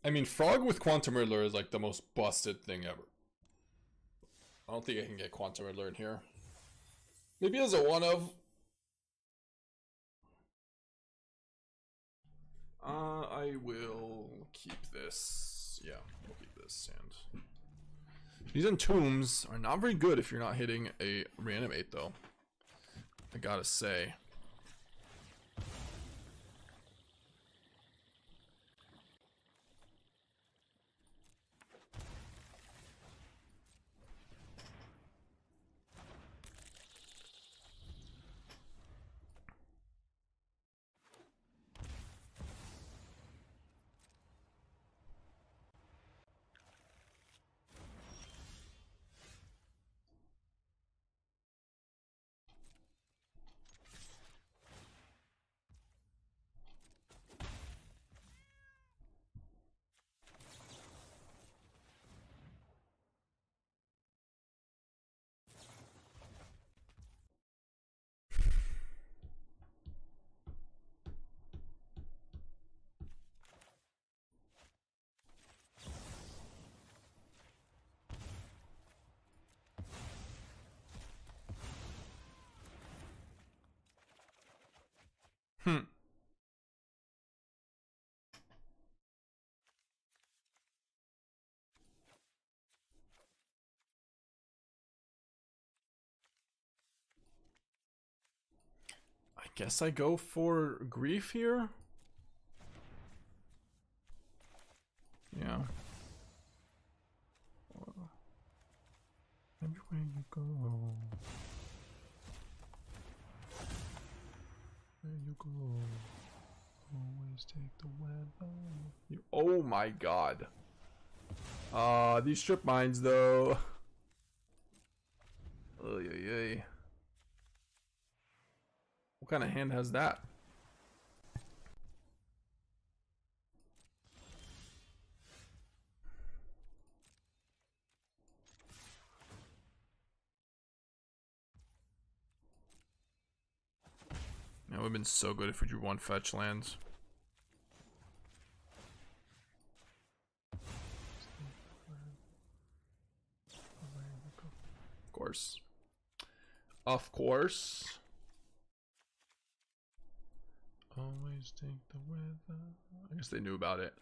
I mean, Frog with Quantum Riddler is like the most busted thing ever. I don't think I can get Quantum Riddler in here. Maybe as a one of. I will keep this. Yeah, we'll keep this. And these Entombs are not very good if you're not hitting a Reanimate, though. I gotta say. I guess I go for Grief here. Yeah. Everywhere you go. Where you go. Always take the weather. Oh my god. These strip mines though. Oy, oy, oy. What kind of hand has that? That would have been so good if we drew one fetch lands. Of course. Of course. Always take the weather. I guess they knew about it.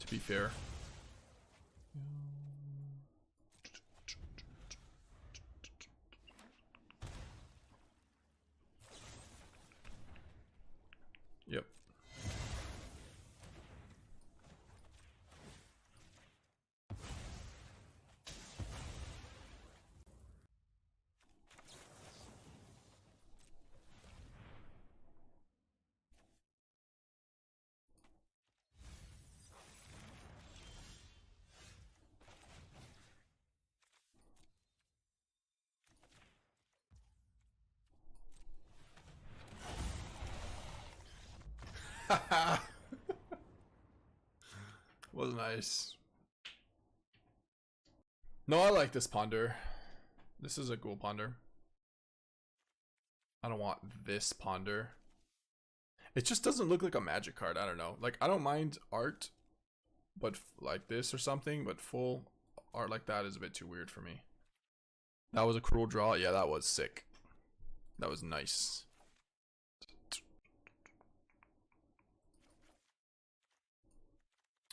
To be fair. Yep. Was nice. No, I like this ponder. This is a cool ponder. I don't want this ponder. It just doesn't look like a magic card. I don't know. Like, I don't mind art, but like this or something, but full art like that is a bit too weird for me. That was a cruel draw. Yeah, that was sick. That was nice.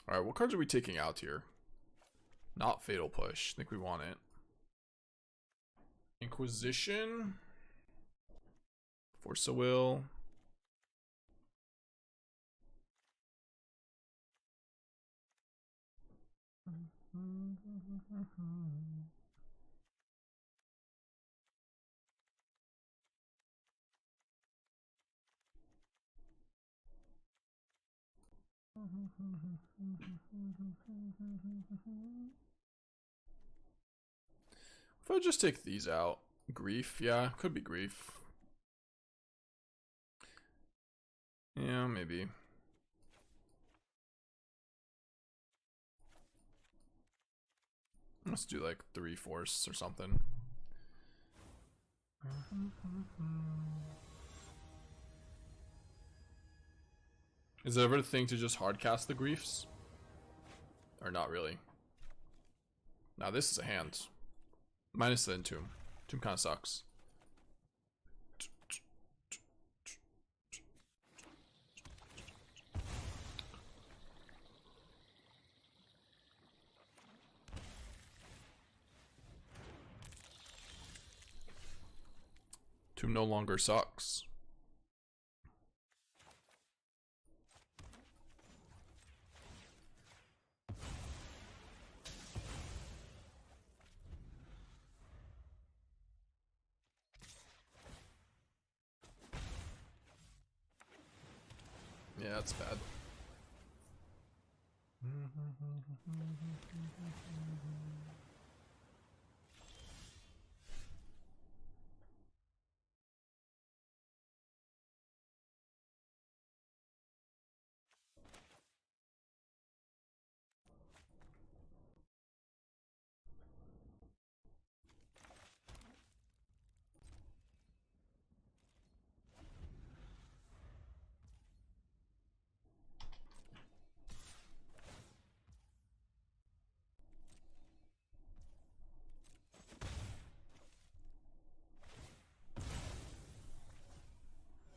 Alright, what cards are we taking out here? Not Fatal Push. I think we want it. Inquisition. Force of Will. If I just take these out. Grief, yeah, could be Grief. Yeah, maybe. Let's do like 3 Force or something. Is it ever a thing to just hardcast the Griefs? Or not really. Now this is a hand. Minus the Entomb. Entomb kind of sucks. Entomb no longer sucks. Yeah, that's bad.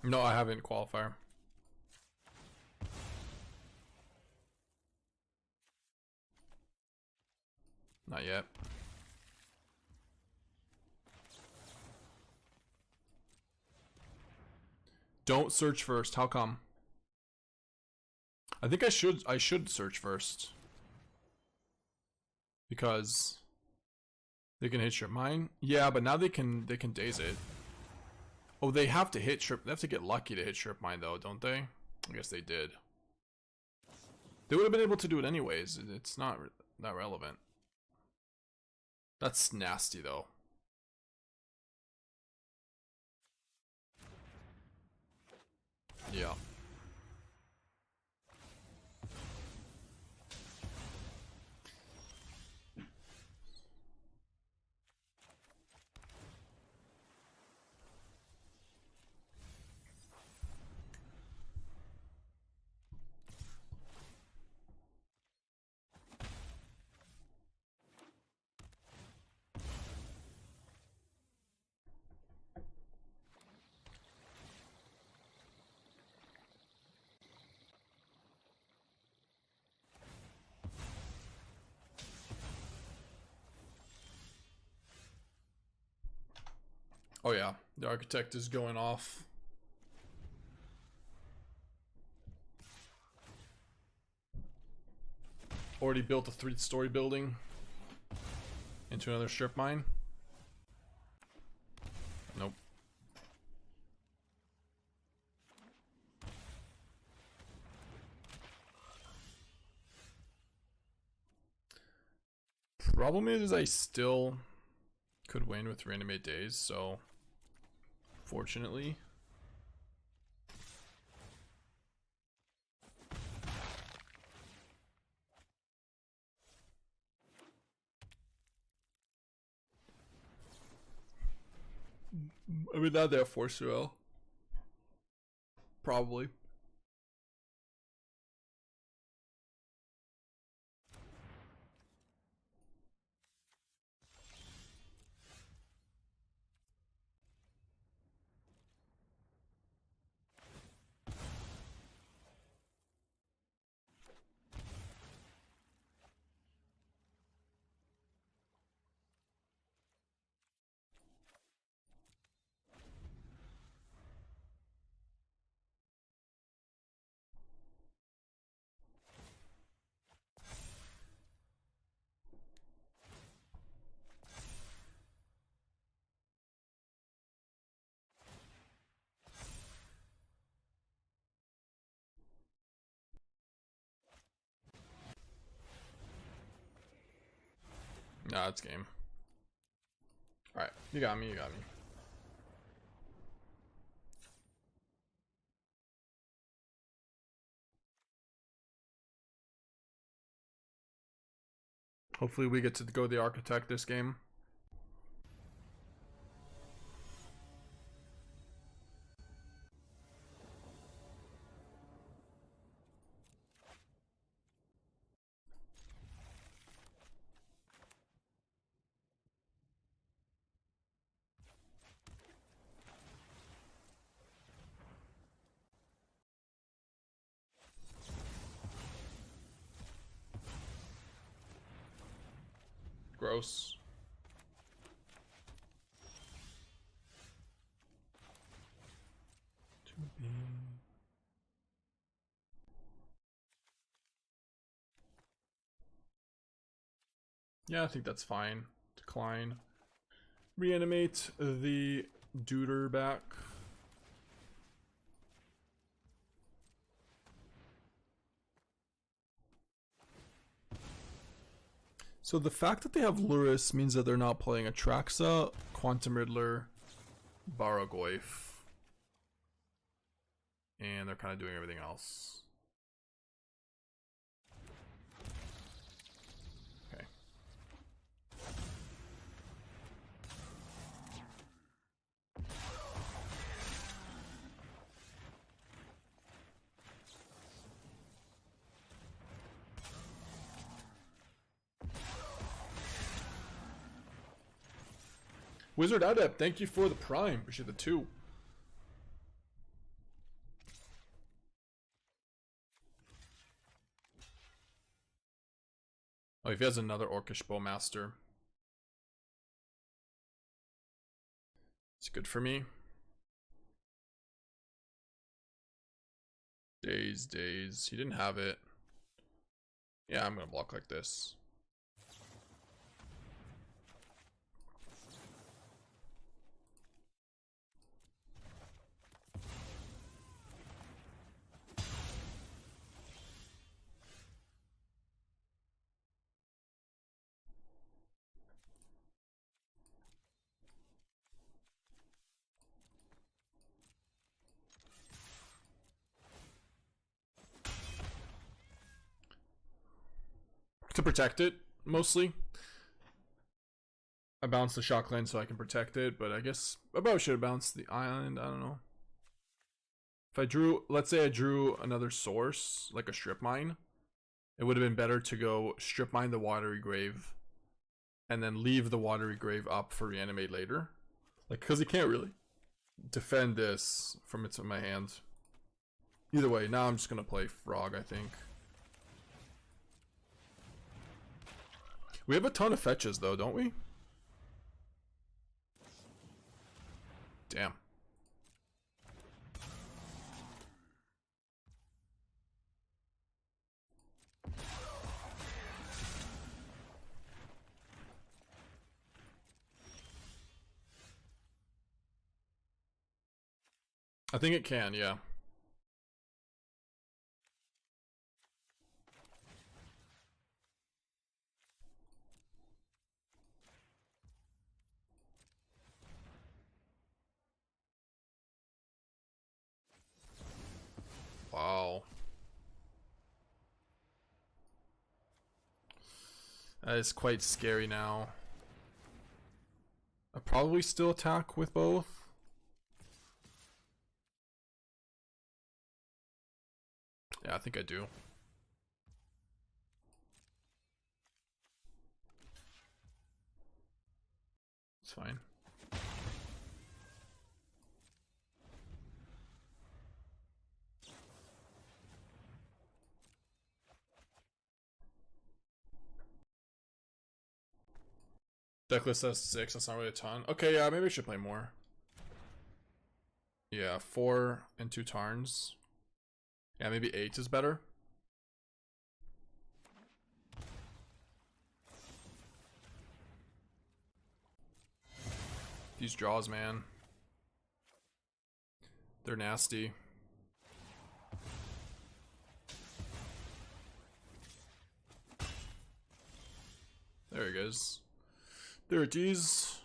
No, I haven't qualifier. Not yet. Don't search first. How come? I think I should search first. Because they can hit Trip Mine. Yeah, but now they can daze it. Oh, they have to hit Trip. They have to get lucky to hit Trip Mine though, don't they? I guess they did. They would have been able to do it anyways. It's not relevant. That's nasty though. Yeah. Oh yeah, the architect is going off. Already built a 3-story building into another strip mine. Nope. Problem is I still could win with Reanimate Daze, so fortunately. I mean, now they have Force Duel. Probably. Nah, it's game. Alright, you got me, you got me. Hopefully we get to go the architect this game. gross. Yeah, I think that's fine. Decline. Reanimate the duder back. So the fact that they have Luris means that they're not playing Atraxa, Quantum Riddler, Barrowgoyf, and they're kind of doing everything else. Okay. Wizard Adept, thank you for the prime. Appreciate the 2. Oh, if he has another Orcish Bowmaster, it's good for me. Daze. He didn't have it. Yeah, I'm gonna block like this. To protect it, mostly. I bounced the Shockland so I can protect it, but I guess I probably should have bounced the island. I don't know. If I drew, let's say I drew another source, like a strip mine, it would have been better to go strip mine the Watery Grave and then leave the Watery Grave up for Reanimate later. Like, because he can't really defend this from it's in my hand. Either way, now I'm just going to play Frog, I think. We have a ton of fetches though, don't we? Damn. I think it can, yeah. Wow. That is quite scary now. I probably still attack with both. Yeah, I think I do. It's fine. Decklist has 6, that's not really a ton. Okay, yeah, maybe I should play more. Yeah, 4 and 2 Tarns. Yeah, maybe 8 is better. These draws, man. They're nasty. There he goes. There it is.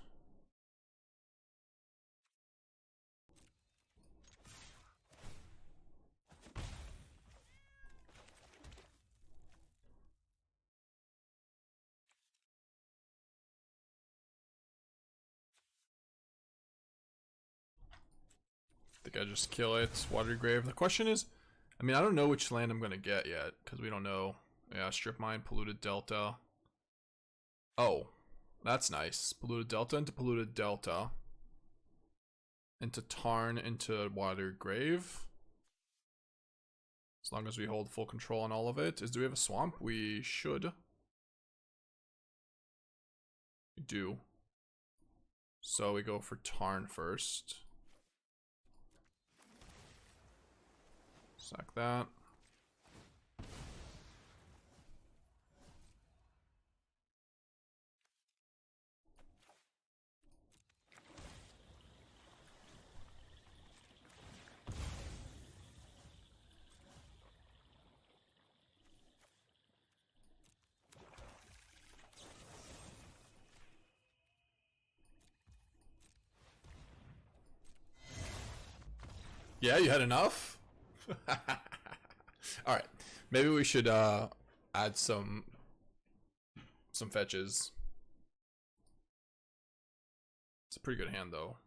I think I just kill it. Watery Grave. The question is, I mean, I don't know which land I'm gonna get yet because we don't know. Yeah, Strip Mine, Polluted Delta. Oh, that's nice. Polluted Delta into Polluted Delta. Into Tarn, into Watery Grave. As long as we hold full control on all of it. Do we have a swamp? We should. We do. So we go for Tarn first. Sack that. Yeah, you had enough? Alright. Maybe we should add some fetches. It's a pretty good hand though.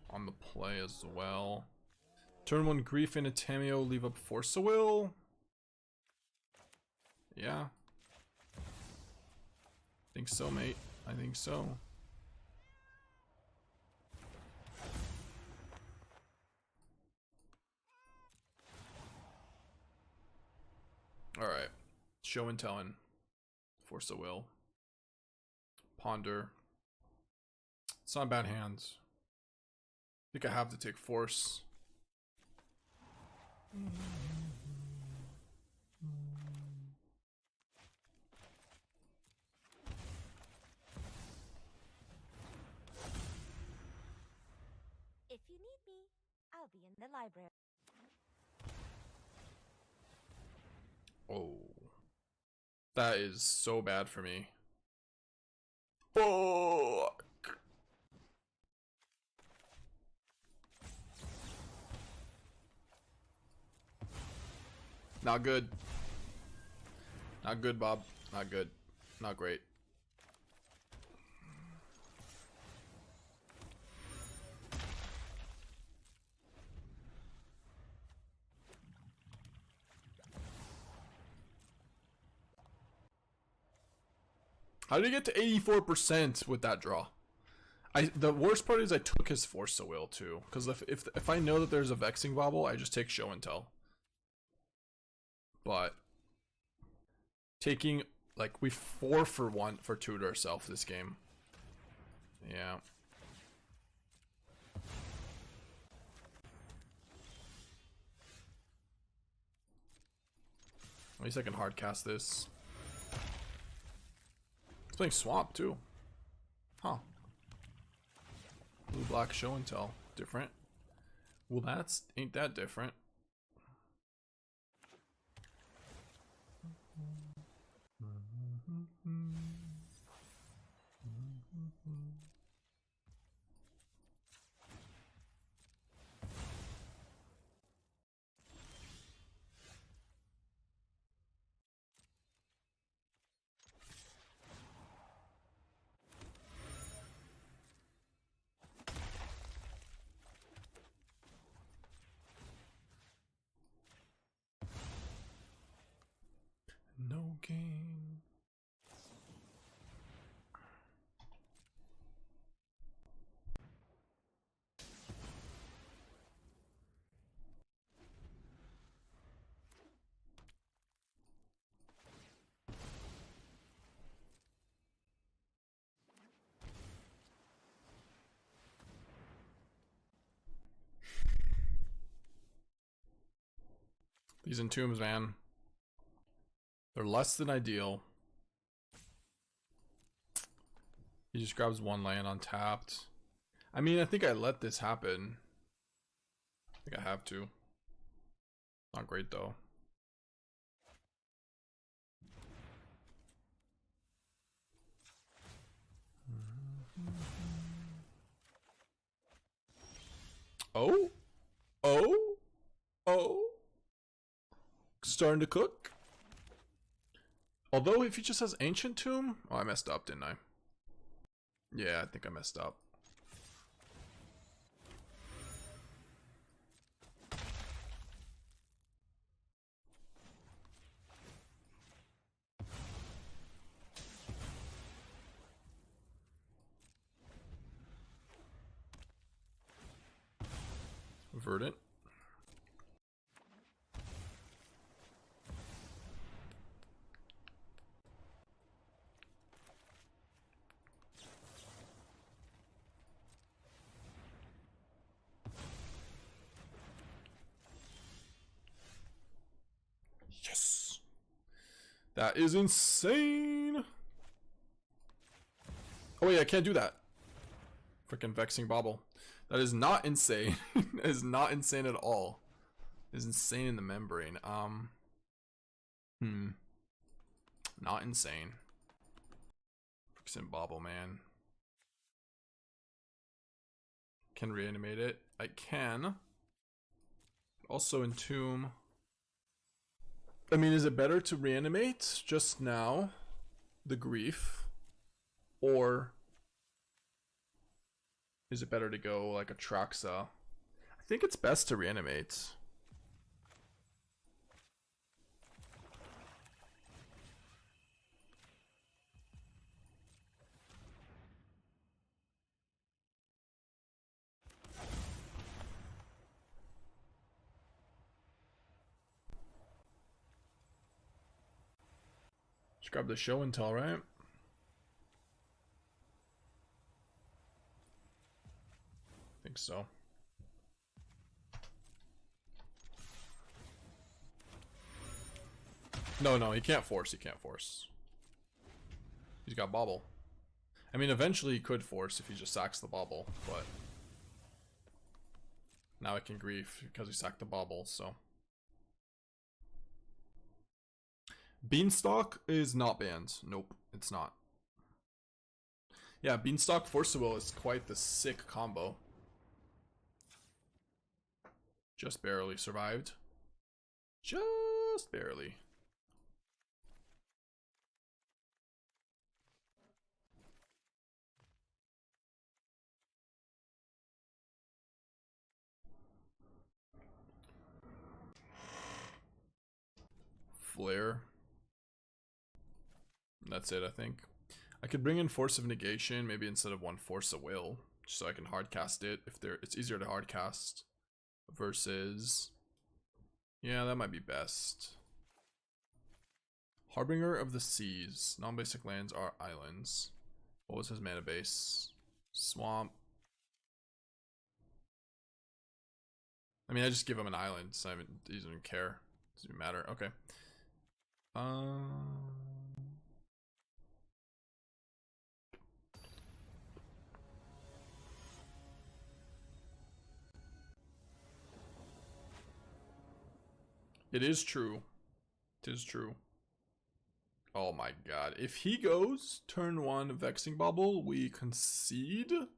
On the play as well. Turn 1 Grief into Tamiyo, leave up Force of Will. Yeah. Think so, mate. I think so. Alright. Show and telling. Force of Will. Ponder. It's not bad hands. I think I have to take Force. If you need me, I'll be in the library. Oh. That is so bad for me. Oh. Not good. Not good, Bob. Not good. Not great. How did he get to 84% with that draw? The worst part is I took his Force of Will too, because if I know that there's a Vexing Bobble, I just take Show and Tell. But taking, like, we 4 for 1 for 2 to ourselves this game. Yeah. At least I can hard cast this. He's playing Swamp too. Huh. Blue black Show and Tell. Different. Well, that's ain't that different. No game. These Entombs, man. They're less than ideal. He just grabs 1 land untapped. I mean, I think I let this happen. I think I have to. Not great though. Oh? Oh? Oh? Starting to cook? Although if he just has Ancient Tomb... Oh, I messed up, didn't I? Yeah, I think I messed up. Verdant. That is insane. Oh wait, I can't do that. Freaking Vexing Bauble. That is not insane. That is not insane at all. It is insane in the membrane. Not insane. Freaking Bauble, man. Can reanimate it. I can. Also Entomb. I mean, is it better to reanimate just now the grief, or is it better to go like Atraxa? I think it's best to reanimate. Just grab the show and tell, right? I think so. No, he can't force. He can't force. He's got Bauble. I mean, eventually he could force if he just sacks the Bauble, but now I can grief because he sacked the Bauble, so. Beanstalk is not banned. Nope, it's not. Yeah, Beanstalk Force of Will is quite the sick combo. Just barely survived. Just barely. Flare. That's it, I think. I could bring in Force of Negation, maybe instead of one Force of Will, just so I can hardcast it if it's easier to hardcast. Versus, yeah, that might be best. Harbinger of the Seas. Non-basic lands are islands. What was his mana base? Swamp. I mean, I just give him an island, so he doesn't even care. Doesn't even matter. Okay. It is true. It is true. Oh my god. If he goes turn 1 Vexing Bauble, we concede? Did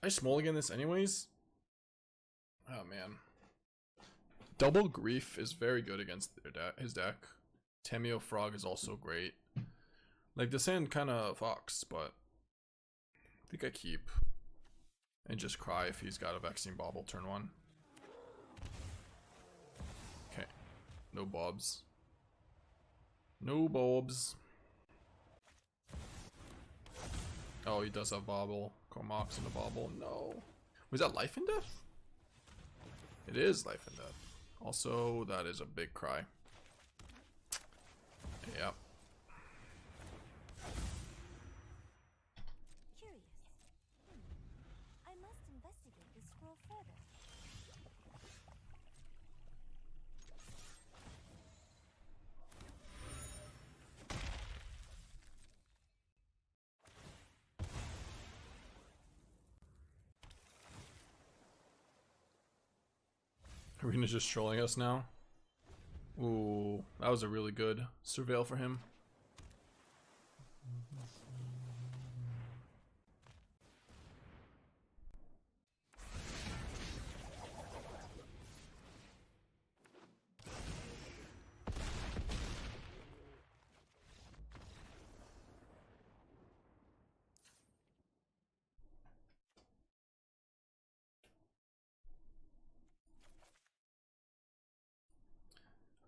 I mulligan this anyways? Oh man. Double Grief is very good against his deck. Tamiyo Frog is also great. Like, this hand kind of fucks, but I think I keep. And just cry if he's got a Vexing Bauble turn 1. Okay. No bobs. No bobs. Oh, he does have Bauble. Cormox and a Bauble. No. Was that Life and Death? It is Life and Death. Also, that is a big cry. Yep. Curious. I must investigate this scroll further. Arena's just trolling us now. Ooh, that was a really good surveil for him.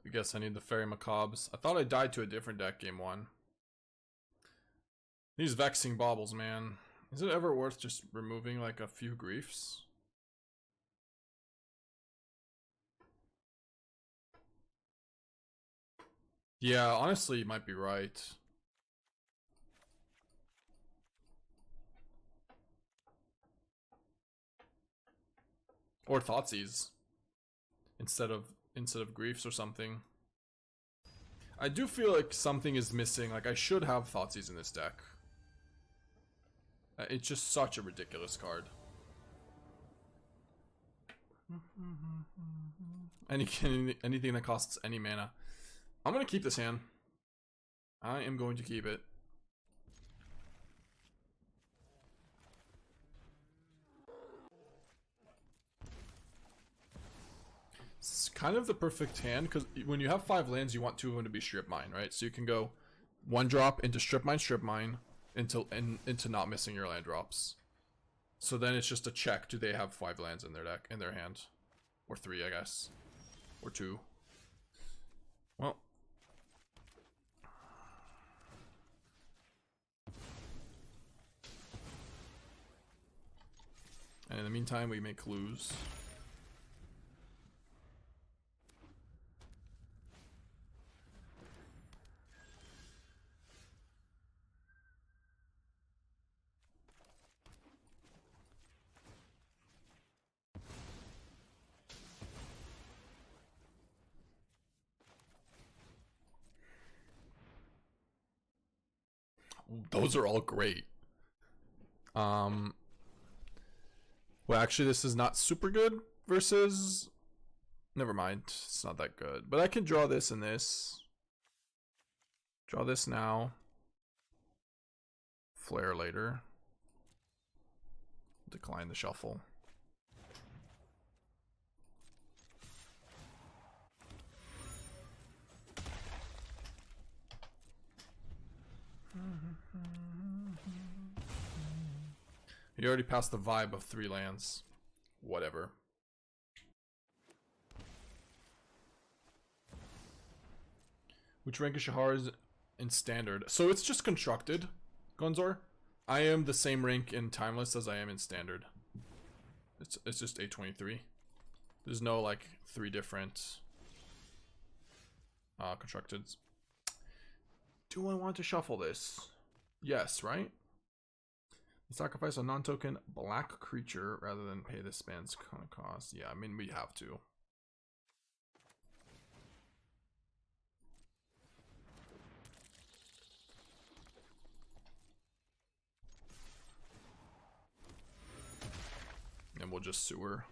I guess I need the Faerie Macabres. I thought I died to a different deck game 1. These Vexing Baubles, man. Is it ever worth just removing like a few griefs? Yeah, honestly, you might be right. Or Thoughtseize instead of griefs or something. I do feel like something is missing. Like, I should have Thoughtseize in this deck. It's just such a ridiculous card. Anything that costs any mana. I'm gonna keep this hand. I am going to keep it. It's kind of the perfect hand, because when you have 5 lands, you want 2 of them to be Strip Mine, right? So you can go 1 drop into Strip Mine, into not missing your land drops. So then it's just a check. Do they have 5 lands in their deck, in their hand? Or 3, I guess. Or 2. Well. And in the meantime, we make clues. Those are all great. Well, actually, this is not super good versus... Never mind. It's not that good. But I can draw this and this. Draw this now. Flare later. Decline the shuffle. You already passed the vibe of 3 lands. Whatever. Which rank is Shahar's in Standard? So it's just constructed, Gonzor. I am the same rank in Timeless as I am in Standard. It's just 823. There's no like 3 different constructeds. Do I want to shuffle this? Yes, right? Sacrifice a non-token black creature rather than pay this man's cost. Yeah, I mean, we have to. And we'll just sewer.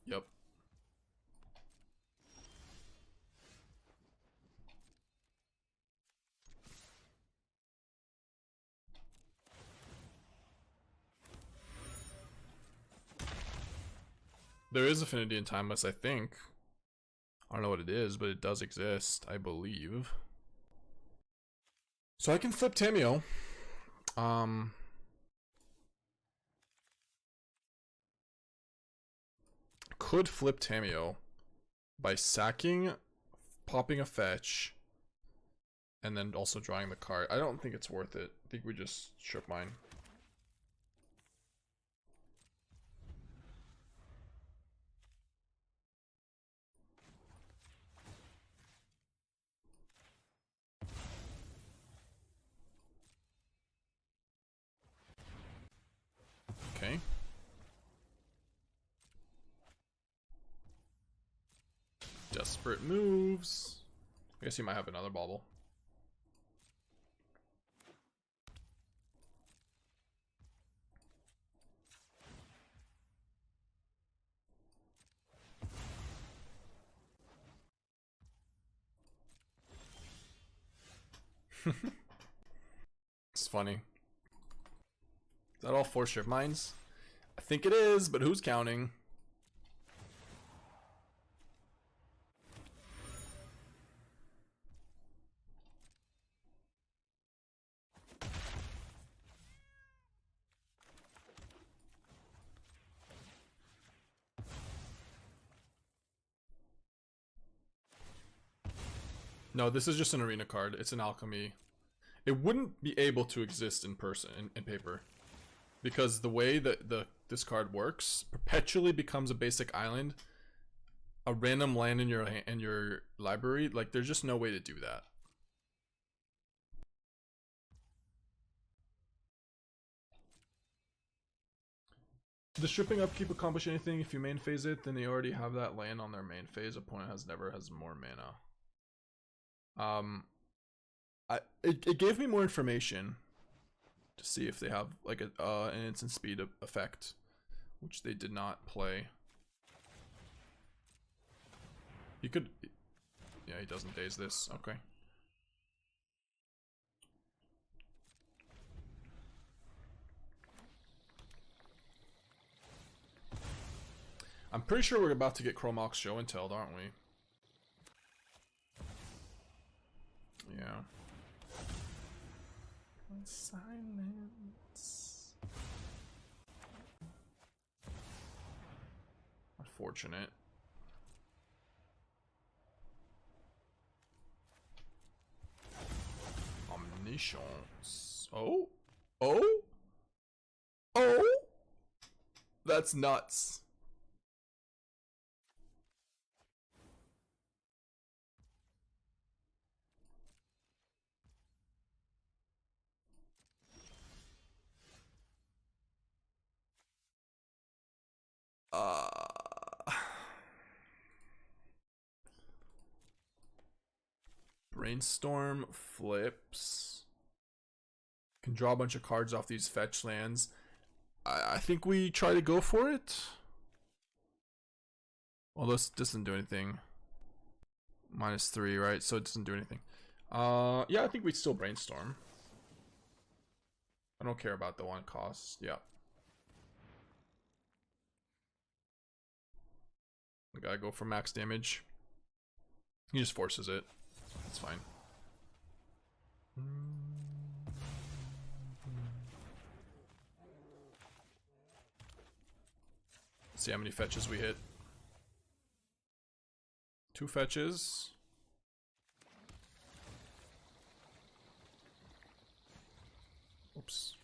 Yep. There is affinity in Timeless, I think. I don't know what it is, but it does exist, I believe. So I can flip Tamiyo. Could flip Tamiyo by sacking, popping a fetch, and then also drawing the card. I don't think it's worth it. I think we just strip mine. Okay. Desperate moves. I guess he might have another bauble. It's funny. Is that all 4 strip mines? I think it is, but who's counting? No, this is just an arena card. It's an alchemy. It wouldn't be able to exist in person, in paper. Because the way that this card works, perpetually becomes a basic island a random land in your library, like there's just no way to do that. Does stripping upkeep accomplish anything? If you main phase it, then they already have that land on their main phase. Opponent has more mana. It gave me more information to see if they have like an instant speed effect, which they did not play. He could, yeah, he doesn't daze this. Okay. I'm pretty sure we're about to get Chromox Show and Tell, aren't we? Yeah. Silence. Unfortunate. Omniscience. Oh? Oh? Oh? That's nuts. Brainstorm flips. Can draw a bunch of cards off these fetch lands. I think we try to go for it. Well, this doesn't do anything. -3, right? So it doesn't do anything. Yeah, I think we still brainstorm. I don't care about the one cost. Yeah. We gotta go for max damage. He just forces it. It's fine. See how many fetches we hit. 2 fetches. Oops.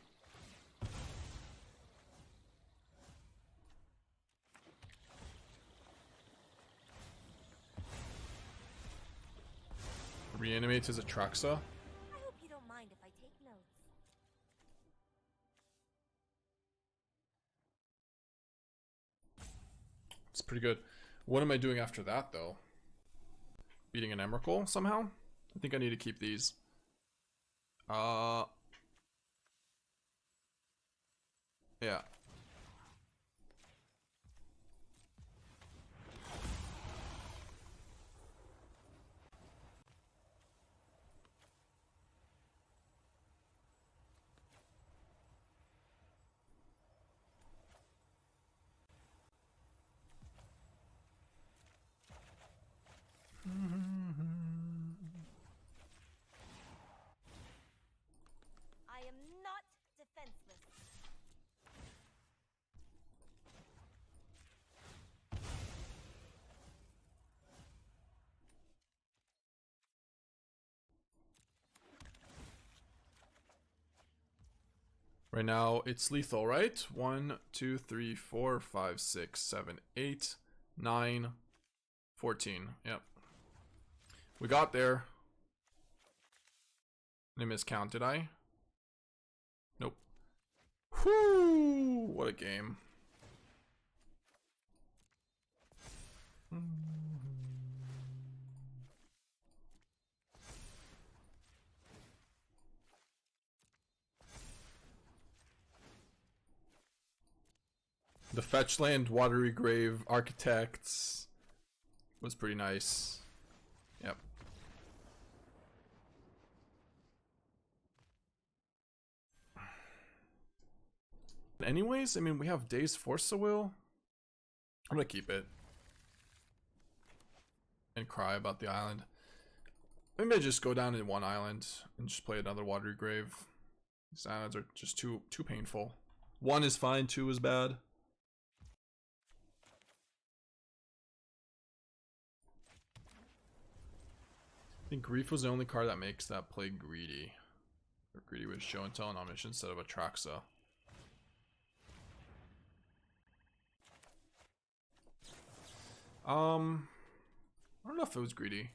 Reanimate his Atraxa. I hope you don't mind if I take notes. It's pretty good. What am I doing after that, though? Beating an Emrakul somehow? I think I need to keep these. Yeah. I am not defenseless. Right now, it's lethal, right? 1, 2, 3, 4, 5, 6, 7, 8, 9, 14. Yep. We got there. I miscount, did I? Nope. Whoo! What a game. The Fetchland Watery Grave Architects was pretty nice. Yep. Anyways, I mean, we have Daze Force of Will. I'm gonna keep it. And cry about the island. Maybe I just go down in one island and just play another Watery Grave. These islands are just too painful. 1 is fine, 2 is bad. I think Grief was the only card that makes that play greedy. Or greedy with show and tell and omniscience instead of Atraxa. I don't know if it was greedy.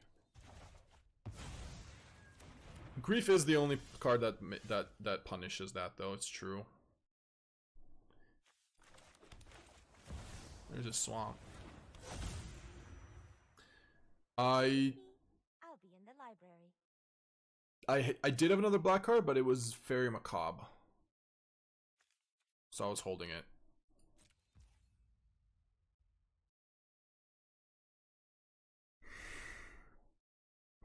Grief is the only card that punishes that, though. It's true. There's a swamp. I'll be in the library. I did have another black card, but it was Faerie Macabre. So I was holding it.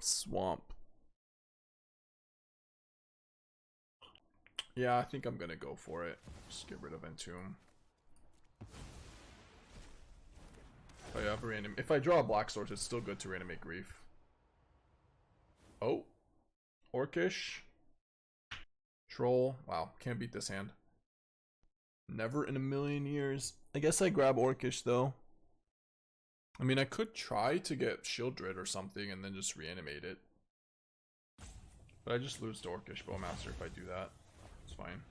Swamp. Yeah, I think I'm gonna go for it. Just get rid of Entomb. Oh yeah, if I draw a black source, it's still good to reanimate Grief. Oh. Orcish. Troll. Wow, can't beat this hand. Never in a million years. I guess I grab Orcish though. I mean, I could try to get Shieldred or something and then just reanimate it. But I just lose to Orcish Bowmaster if I do that. It's fine.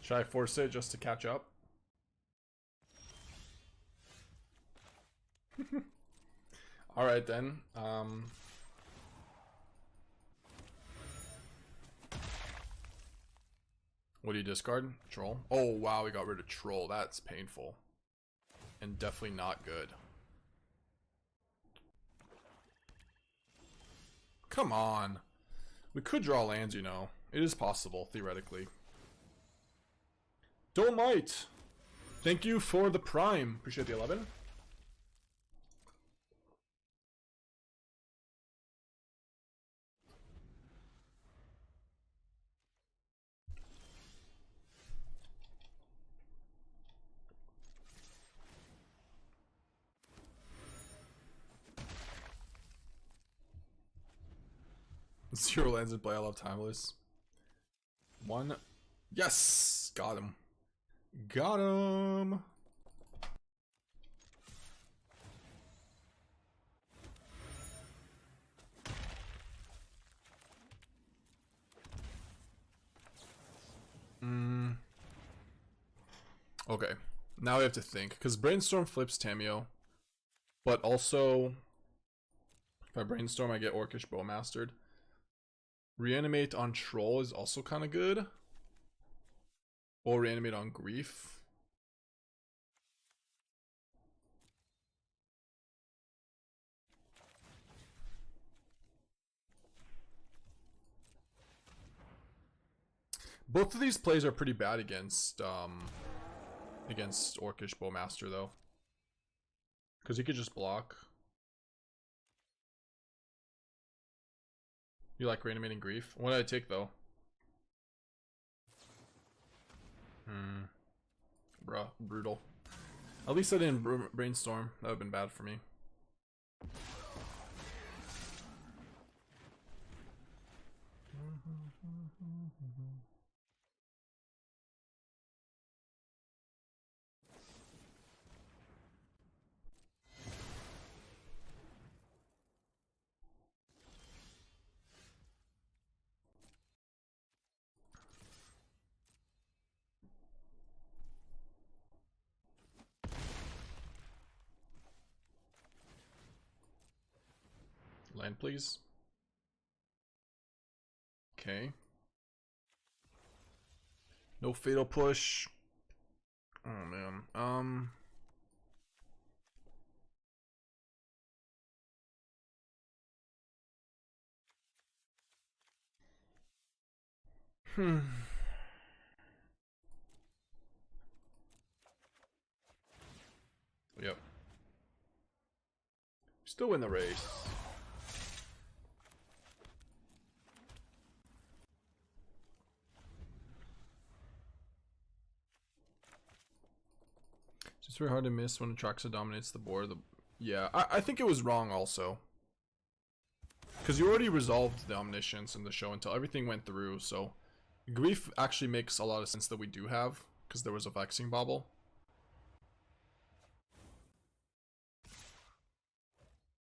Should I force it just to catch up? Alright then. What do you discard? Troll? Oh wow, we got rid of Troll. That's painful. And definitely not good. Come on. We could draw lands, you know. It is possible, theoretically. Dolmite! Thank you for the Prime. Appreciate the 11. Zero lands in play. I love Timeless. One. Yes! Got him. Got him! Okay. Now we have to think. Because Brainstorm flips Tamiyo. But also, if I Brainstorm, I get Orcish Bowmastered. Reanimate on Troll is also kind of good. Or Reanimate on Grief. Both of these plays are pretty bad against Orcish Bowmaster though. Because he could just block. You like Reanimating Grief? What did I take though? Bruh, brutal. At least I didn't Brainstorm. That would have been bad for me. Land, please. Okay. No fatal push. Oh man. Yep. Still win the race. It's very hard to miss when Atraxa dominates the board. Yeah, I think it was wrong also. Because you already resolved the Omniscience in the show until everything went through, so... Grief actually makes a lot of sense that we do have, because there was a Vexing Bauble.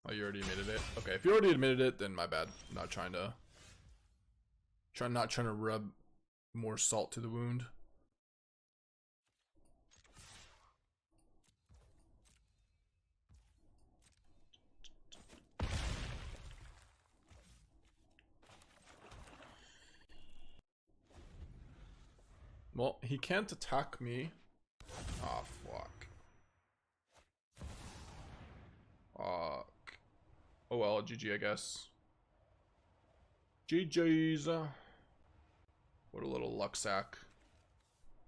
Oh, you already admitted it? Okay, if you already admitted it, then my bad. I'm not trying to... not trying to rub more salt to the wound. Well, he can't attack me. Oh, fuck. Fuck. Oh well, GG, I guess. GG's. What a little luck sack.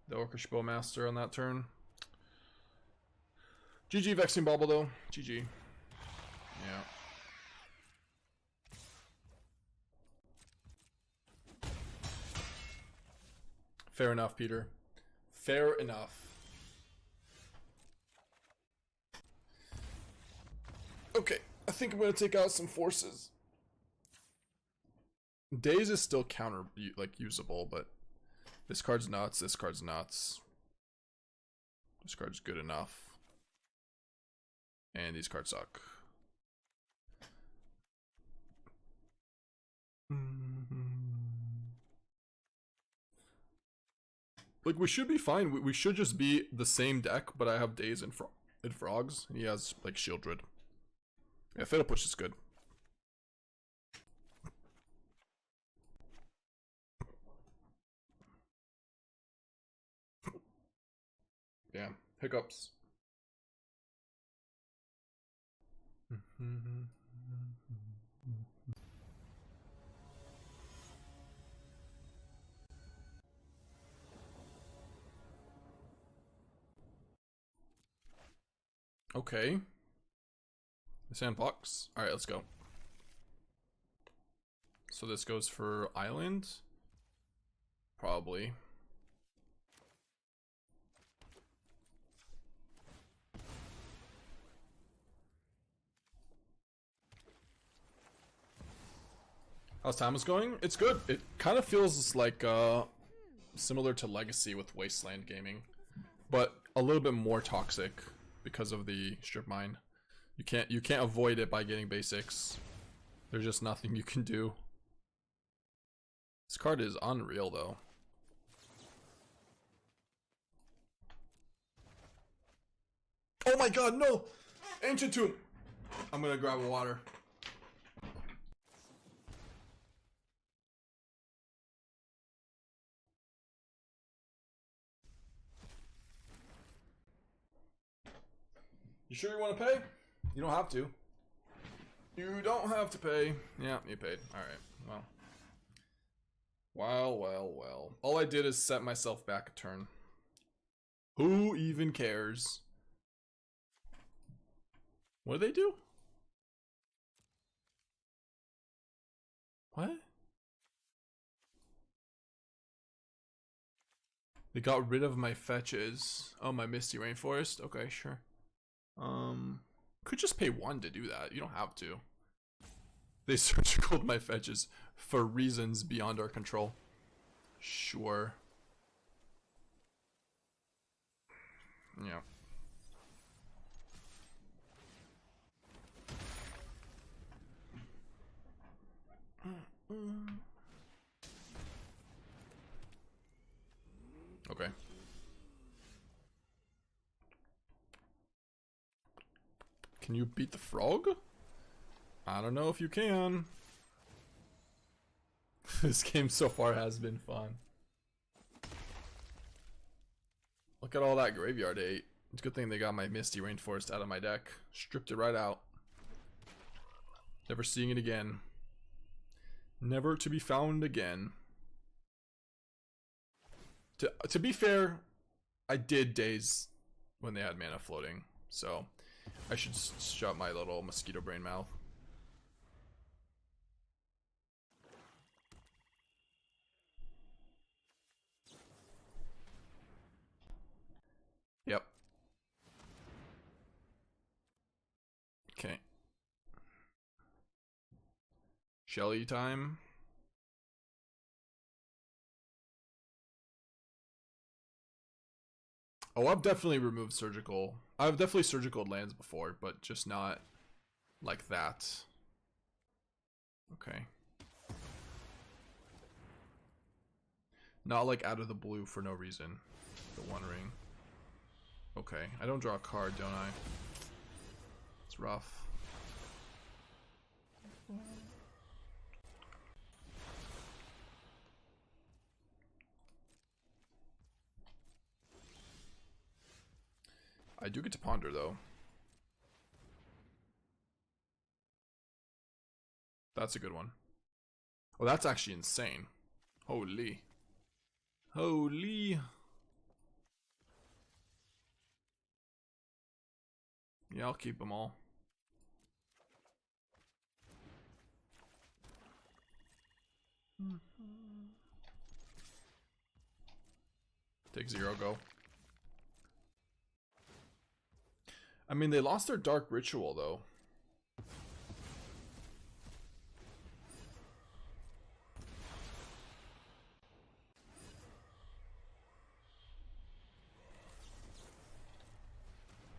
The Orcish Bowmaster on that turn. GG Vexing Bauble though. GG. Yeah. Fair enough, Peter. Fair enough. Okay, I think I'm gonna take out some forces. Daze is still counter like usable, but this card's nuts. This card's nuts. This card's good enough, and these cards suck. Like, we should be fine. We should just be the same deck, but I have Daze and Frogs, and he has, like, Shieldred. Yeah, Fatal Push is good. Yeah, hiccups. Okay. The sandbox. Alright, let's go. So this goes for Island? Probably. How's Thomas going? It's good. It kind of feels like similar to Legacy with Wasteland Gaming, but a little bit more toxic because of the strip mine. You can't avoid it by getting basics. There's just nothing you can do. This card is unreal though. Oh my god, no! Ancient Tomb! I'm gonna grab a water. You sure you want to pay? You don't have to. You don't have to pay. Yeah, you paid. Alright, well. Well. All I did is set myself back a turn. Who even cares? What do they do? What? They got rid of my fetches. Oh, my Misty Rainforest? Okay, sure. Could just pay 1 to do that. You don't have to. They surgicaled my fetches for reasons beyond our control. Sure. Yeah. Okay. Can you beat the frog? I don't know if you can. This game so far has been fun. Look at all that graveyard ate. It's a good thing they got my Misty Rainforest out of my deck. Stripped it right out. Never seeing it again. Never to be found again. To be fair, I did Daze when they had mana floating, so I should shut my little mosquito brain mouth. Yep. Shelly time. Oh, I've definitely removed surgical. I've definitely surgical lands before, but just not like that. Okay. Not like out of the blue for no reason. The One Ring. Okay, I don't draw a card, don't I? It's rough. I do get to ponder though. That's a good one. Oh, that's actually insane. Holy. Holy. Yeah, I'll keep them all. Take 0, go. I mean, they lost their Dark Ritual though.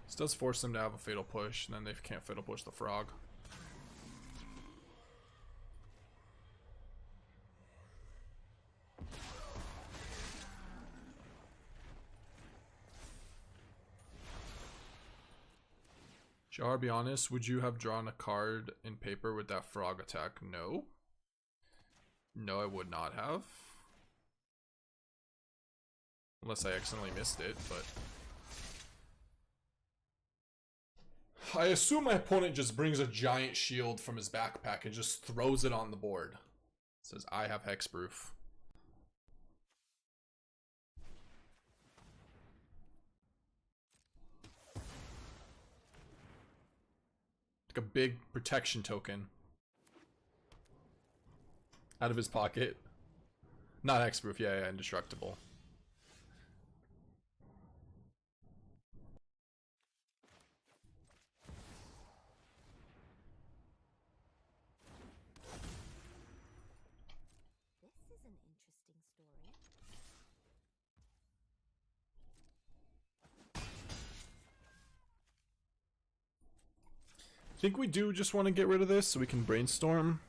This does force them to have a Fatal Push, and then they can't Fatal Push the Frog. Shall I be honest, would you have drawn a card in paper with that frog attack? No. No, I would not have. Unless I accidentally missed it, but... I assume my opponent just brings a giant shield from his backpack and just throws it on the board. Says, I have hexproof. A big protection token out of his pocket. Not hexproof, yeah, indestructible. This is an interesting story. I think we do just want to get rid of this so we can brainstorm.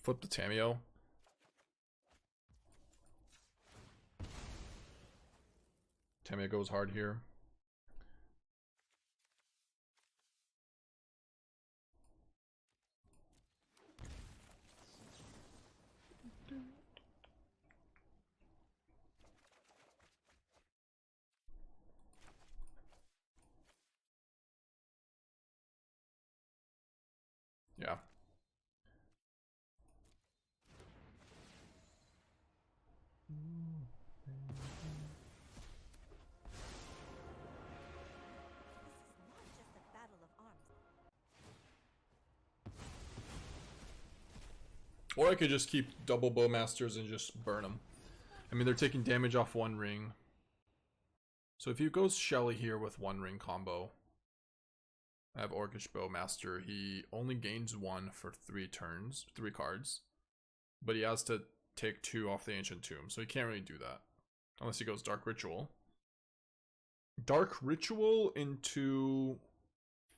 Flip the Tamiyo. Tamiyo goes hard here. Yeah. Or I could just keep double Bowmasters and just burn them. I mean, they're taking damage off One Ring. So if he goes Shelly here with One Ring combo, I have Orcish Bowmaster. He only gains 1 for 3 turns, 3 cards. But he has to take 2 off the Ancient Tomb, so he can't really do that. Unless he goes Dark Ritual. Dark Ritual into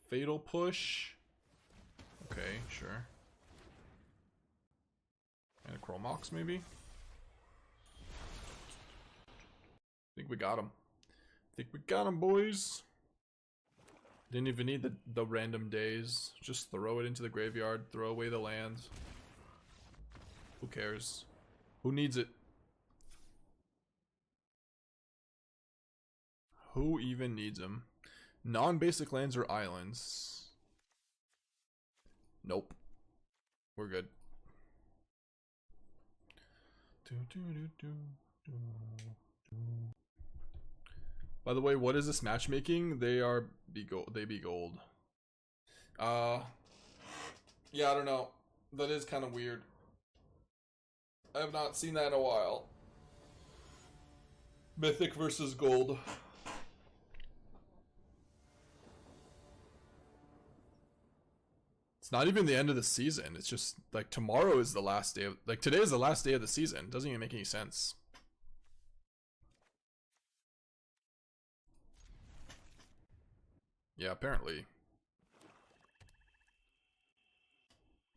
Fatal Push. Okay, sure. And a Chromox, maybe? I think we got him. Boys. Didn't even need the random Daze. Just throw it into the graveyard. Throw away the land. Who cares? Who needs it? Who even needs them? Non-basic lands or islands? Nope. We're good. By the way, what is this matchmaking? They be gold. Yeah, I don't know. That is kind of weird. I have not seen that in a while. Mythic versus gold. It's not even the end of the season. It's just like tomorrow is the last day of, like today is the last day of the season. It doesn't even make any sense. Yeah, apparently.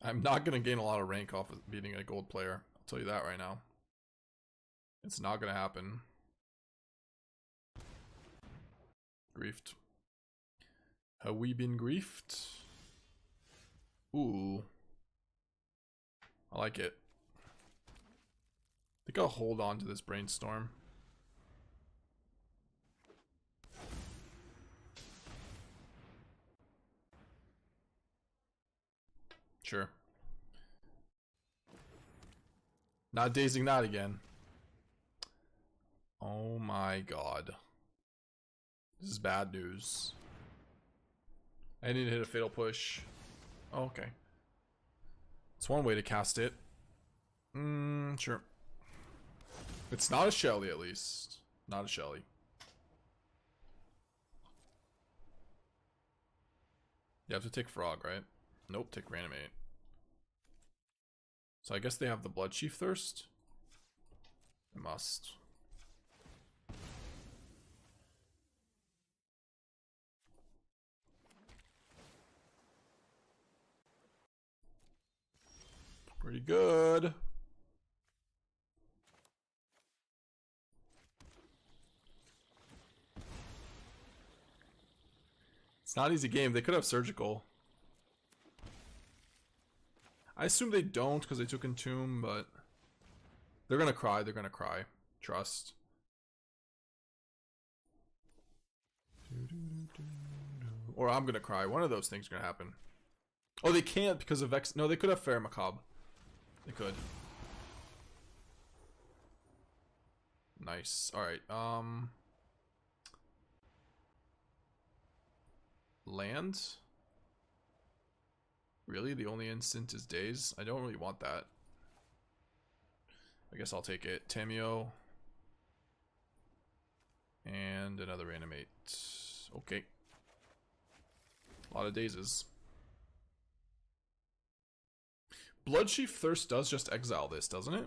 I'm not going to gain a lot of rank off of beating a gold player. I'll tell you that right now. It's not going to happen. Griefed. Have we been griefed? Ooh. I like it. I think I'll hold on to this Brainstorm. Sure. Not dazing that again. Oh my god. This is bad news. I need to hit a fatal push. Oh, okay. It's one way to cast it. Sure. It's not a Shelly, at least. Not a Shelly. You have to take Frog, right? Nope, take Reanimate. So I guess they have the Blood Chief Thirst. They must. Pretty good. It's not an easy game. They could have Surgical. I assume they don't because they took Entomb, but they're gonna cry. They're gonna cry. Trust. Or I'm gonna cry. One of those things is gonna happen. Oh, they can't because of Vex. No, they could have Faerie Macabre. They could. Nice. All right. Land. Really? The only instant is Daze? I don't really want that. I guess I'll take it. Tamiyo. And another Reanimate. Okay. A lot of Dazes. Bloodchief Thirst does just exile this, doesn't it?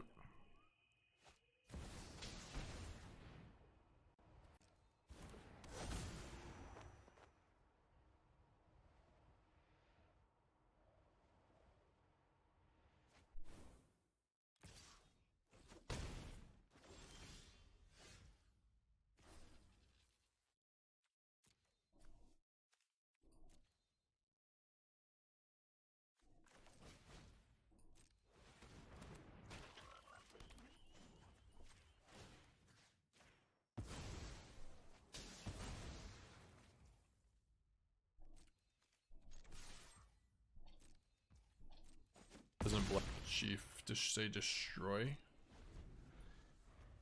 Doesn't Blood Chief just say destroy?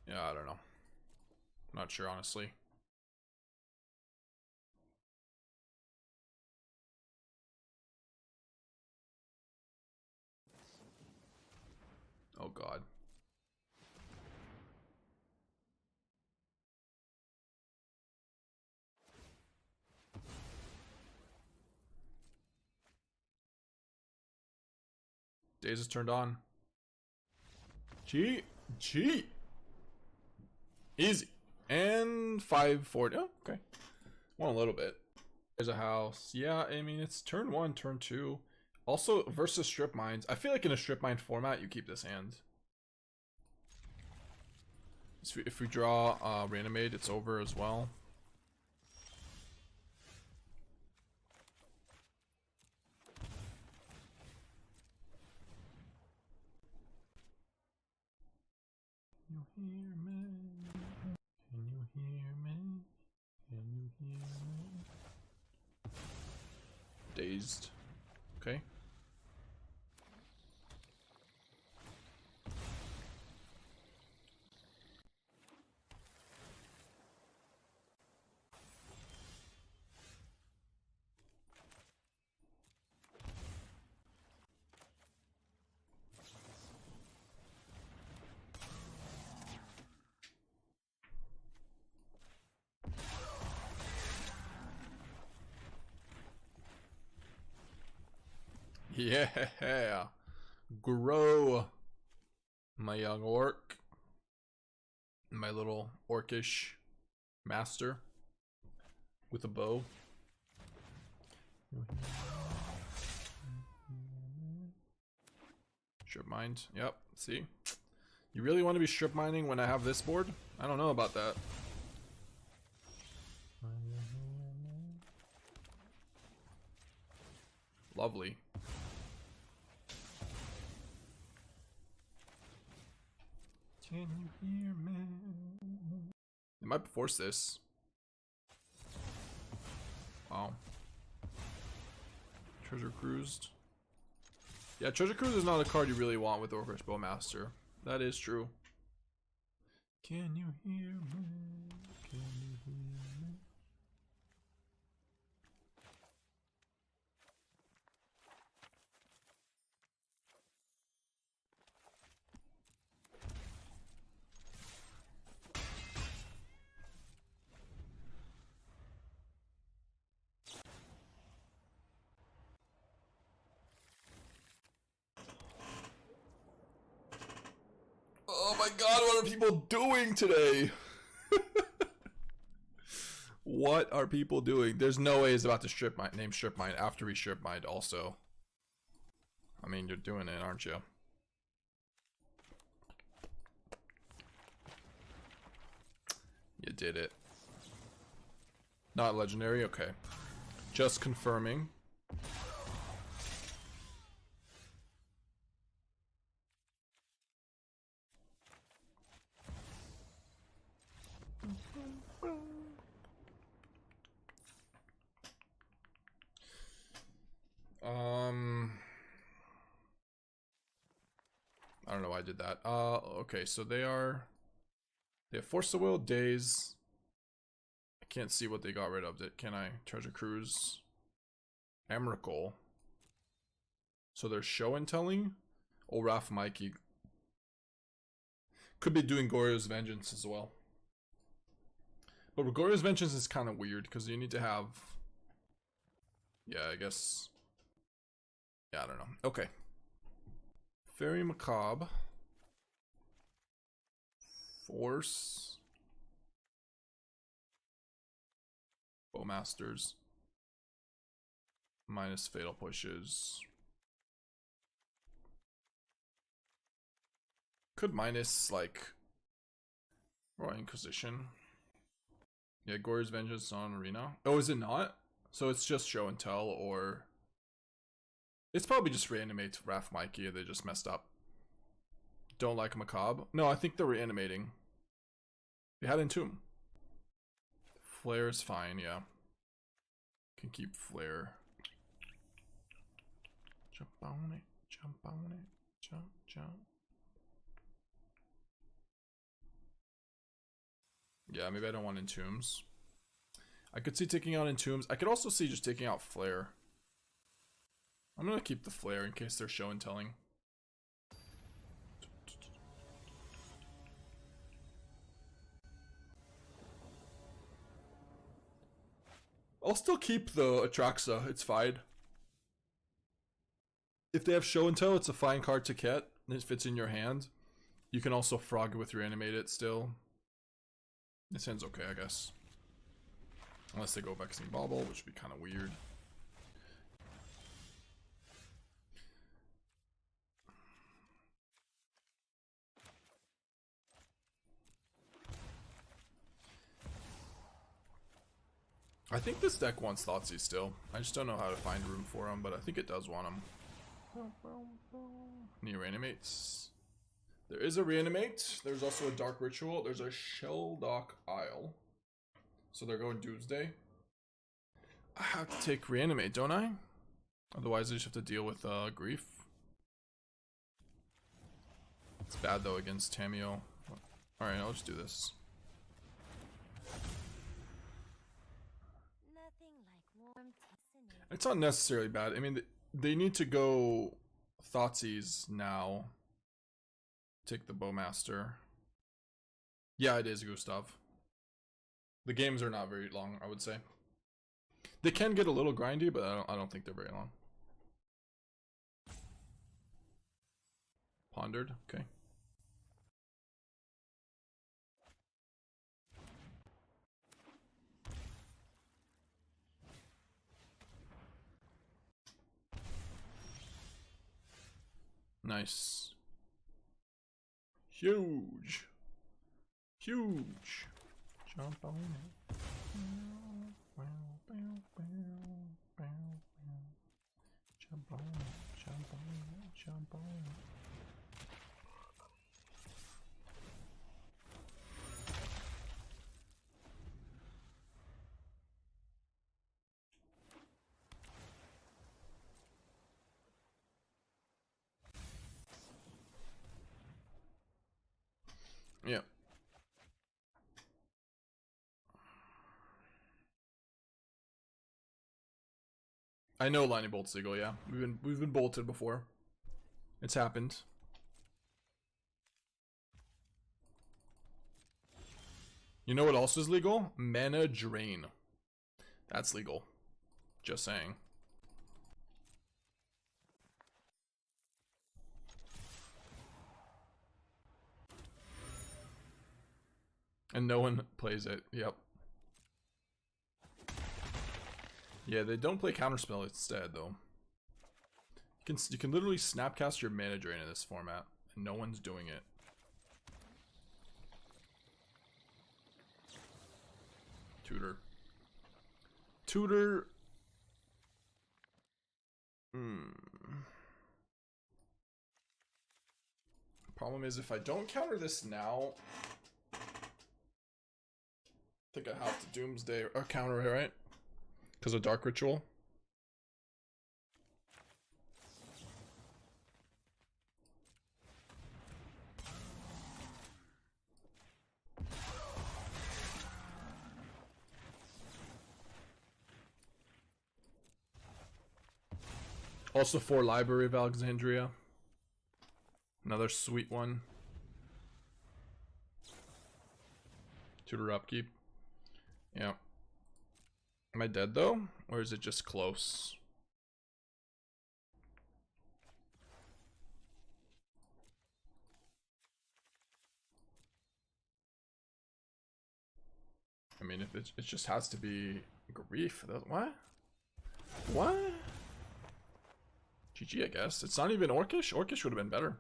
Yeah, I don't know. Not sure, honestly. Oh god. Daze is turned on. Cheat. Easy. And 540. Oh, okay. Won a little bit. There's a house. Yeah, I mean, it's turn 1, turn 2. Also, versus Strip Mines. I feel like in a Strip Mine format, you keep this hand. So if we draw Reanimate, it's over as well. You hear me? Can you hear me? Can you hear me? Dazed. Okay. Yeah. Grow. My young orc. My little orcish master with a bow. Strip mined. Yep. See? You really want to be strip mining when I have this board? I don't know about that. Lovely. Can you hear me? It might force this. Wow. Treasure Cruised. Yeah, Treasure Cruise is not a card you really want with Orcish Bowmaster. That is true. Can you hear me? Can you hear me? Oh my god, what are people doing today? What are people doing? There's no way he's about to strip mine, name strip mine after we strip mined also. I mean, you're doing it, aren't you? You did it. Not legendary? Okay. Just confirming. I don't know why I did that. Okay, so they have Force of Will, Daze. I can't see what they got rid of. Can I? Treasure Cruise. Emrakul. So they're show and telling. Olaf Mikey. Could be doing Goryo's Vengeance as well. But Goryo's Vengeance is kind of weird because you need to have... Yeah, I guess... Yeah, I don't know. Okay. Faerie Macabre. Force. Bowmasters. Minus Fatal Pushes. Could minus, like... Royal Inquisition. Yeah, Goryo's Vengeance on Arena. Oh, is it not? So it's just show and tell, or... It's probably just Reanimate Wrath Mikey, they just messed up. Don't like Macabre? No, I think they're reanimating. They had Entomb. Flare is fine, yeah. Can keep Flare. Jump on it, jump on it, jump, jump. Yeah, maybe I don't want Entombs. I could see taking out Entombs. I could also see just taking out Flare. I'm gonna keep the Flare in case they're show and telling. I'll still keep the Atraxa, it's fine. If they have show and tell, it's a fine card to get. It fits in your hand. You can also frog it with Reanimate it still. This hand's okay, I guess. Unless they go Vexing Bauble, which would be kind of weird. I think this deck wants Thoughtseize still. I just don't know how to find room for them, but I think it does want them. Any Reanimates? There is a Reanimate. There's also a Dark Ritual. There's a Shelldock Isle. So they're going Doomsday. I have to take Reanimate, don't I? Otherwise I just have to deal with grief. It's bad though against Tamiyo. Alright, I'll just do this. It's not necessarily bad. I mean, they need to go Thoughtseize now. Take the Bowmaster. Yeah, it is Gustav. The games are not very long, I would say. They can get a little grindy, but I don't think they're very long. Pondered, okay. Nice. Huge. Huge. Jump on it. Jump on it. Jump on it. Jump on it. Yeah. I know Lightning Bolt Sigil, yeah. We've been bolted before. It's happened. You know what else is legal? Mana Drain. That's legal. Just saying. And no one plays it. Yep. Yeah, they don't play Counterspell instead, though. You can literally snapcast your Mana Drain in this format, and no one's doing it. Tutor. Tutor. Problem is, if I don't counter this now, I think I have to Doomsday or counter it, right? Because of Dark Ritual. Also for Library of Alexandria. Another sweet one. Tutor upkeep. Yeah. Am I dead though? Or is it just close? I mean, if it just has to be grief. What? What? GG, I guess. It's not even Orcish. Orcish would have been better.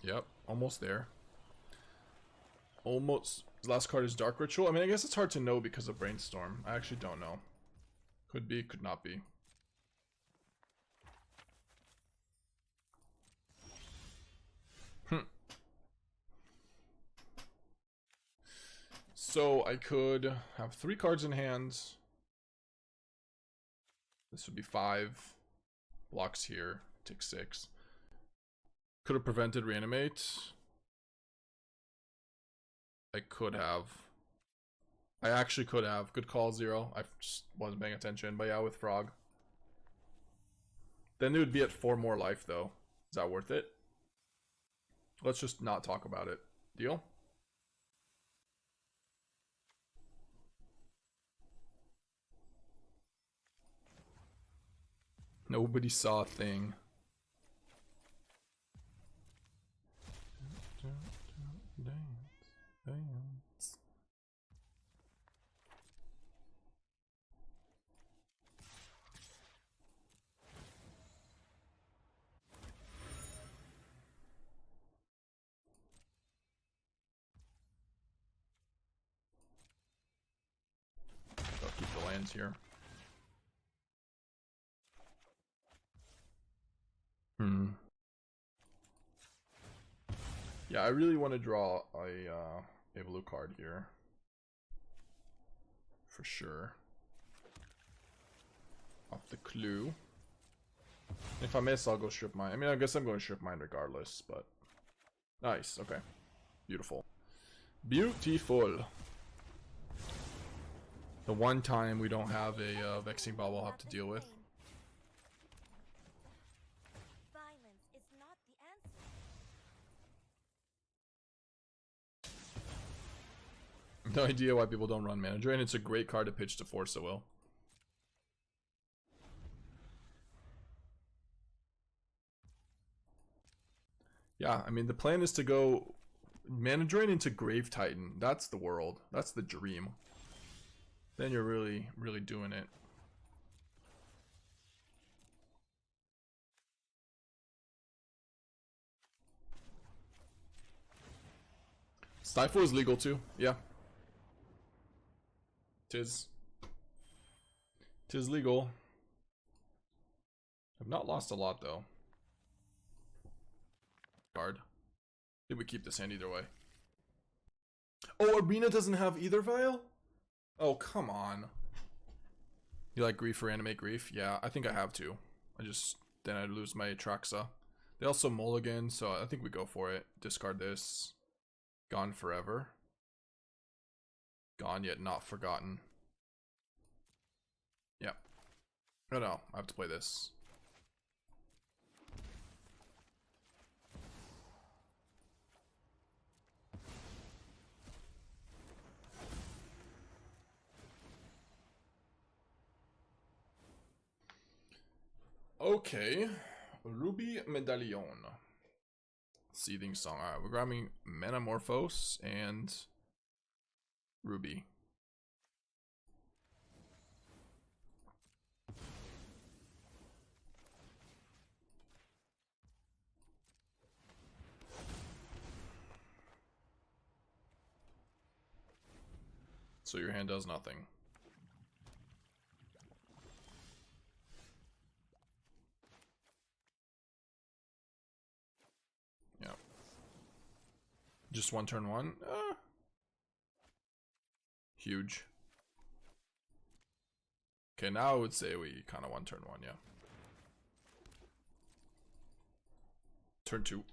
Yep, almost there. Almost. Last card is Dark Ritual. I mean, I guess it's hard to know because of Brainstorm. I actually don't know. Could be, could not be. So I could have 3 cards in hand. This would be 5 blocks here. Take 6. Could have prevented Reanimate. I could have. I actually could have. Good call, Zero. I just wasn't paying attention. But yeah, with Frog. Then it would be at 4 more life, though. Is that worth it? Let's just not talk about it. Deal? Nobody saw a thing. Dance. I'll keep the lands here. Yeah, I really want to draw a blue card here. For sure. Off the clue. If I miss, I'll go strip mine. I mean, I guess I'm going to strip mine regardless, but... Nice, okay. Beautiful. Beautiful. The one time we don't have a Vexing Ball we'll have to deal with. No idea why people don't run Mana Drain. It's a great card to pitch to Force of Will. Yeah, I mean, the plan is to go Mana Drain into Grave Titan. That's the world. That's the dream. Then you're really, really doing it. Stifle is legal too. Yeah. Tis legal. I've not lost a lot though. Card. Did we keep this hand either way? Oh, Arena doesn't have either vial? Oh, come on. You like Grief or Reanimate Grief? Yeah, I think I have to. Then I lose my Atraxa. They also mulligan, so I think we go for it. Discard this. Gone forever. Gone yet not forgotten. Yep. Oh no, I have to play this. Okay. Ruby Medallion. Seething Song. Alright, we're grabbing Metamorphose and Ruby. So your hand does nothing. Yep. Just one turn one? Huge. Okay, now I would say we kind of one turn one, yeah. Turn two.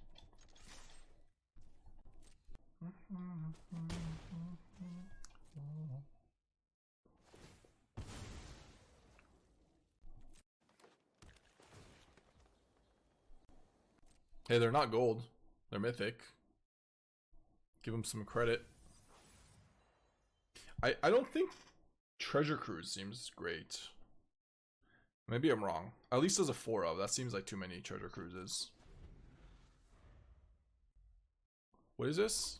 Hey, they're not gold. They're mythic. Give them some credit. I don't think Treasure Cruise seems great. Maybe I'm wrong. At least as a 4 of. That seems like too many Treasure Cruises. What is this?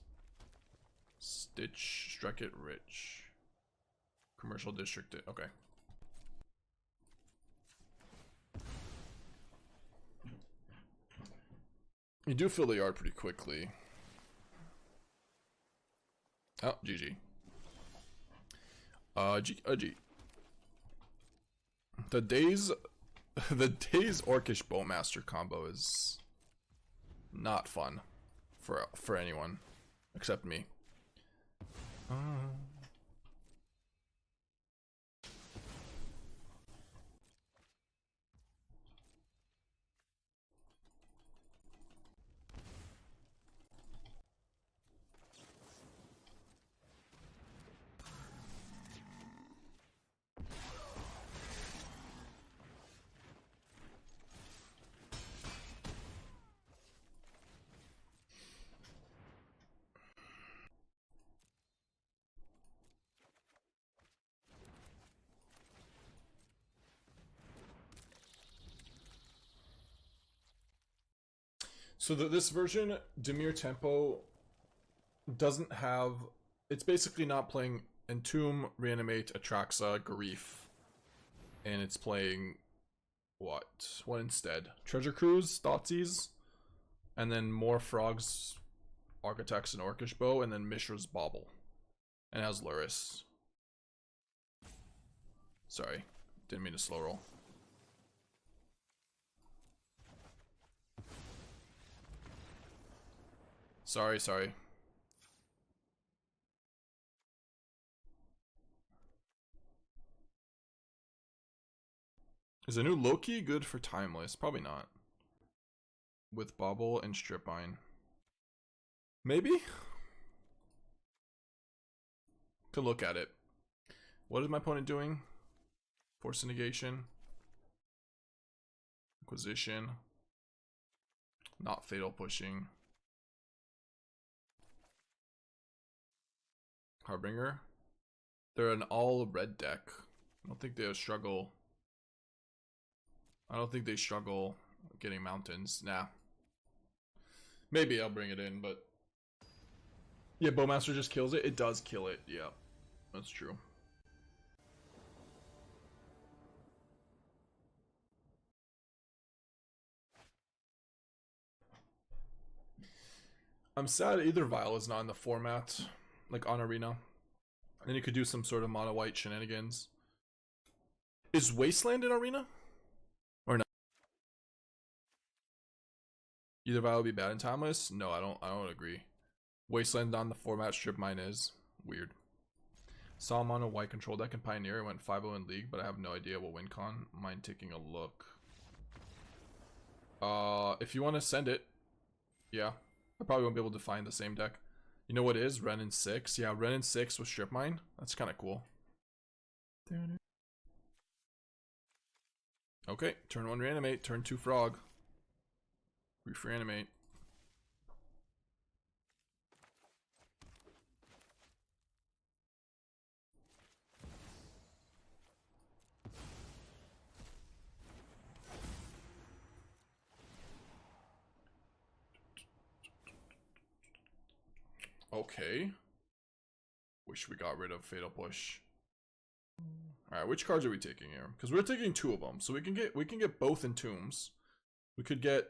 Stitch, Strike It Rich. Commercial District. Okay. You do fill the yard pretty quickly. Oh, GG. G. The Daze Orcish Bowmaster combo is not fun for anyone except me. So this version, Dimir Tempo, doesn't have... It's basically not playing Entomb, Reanimate, Atraxa, Grief. And it's playing... What instead? Treasure Cruise, Thoughtseize, and then more Frogs, Architects, and Orcish Bow, and then Mishra's Bauble. And it has Luris. Sorry, didn't mean to slow roll. Sorry. Is a new Loki good for Timeless? Probably not. With Bauble and Stripine. Maybe? Could look at it. What is my opponent doing? Force of Negation. Inquisition. Not Fatal Pushing. Harbinger. They're an all red deck. I don't think they struggle. I don't think they struggle getting mountains. Nah. Maybe I'll bring it in, but yeah, Bowmaster just kills it. It does kill it. Yeah, that's true. I'm sad either Vial is not in the format, like on Arena. And you could do some sort of mono white shenanigans. Is Wasteland in Arena? Or no? Either Vial would be bad in Timeless? No, I don't agree. Wasteland on the format strip mine is. Weird. Saw him on a white control deck in Pioneer. I went 5-0 in League, but I have no idea what win con. Mind taking a look. If you want to send it, yeah. I probably won't be able to find the same deck. You know what it is? Ren in 6. Yeah, Ren in 6 with strip mine. That's kind of cool. Okay, turn 1 reanimate, turn 2 frog. Brief reanimate. Okay. Wish we got rid of Fatal Push. Alright, which cards are we taking here? Because we're taking 2 of them. So we can get both Entombs. We could get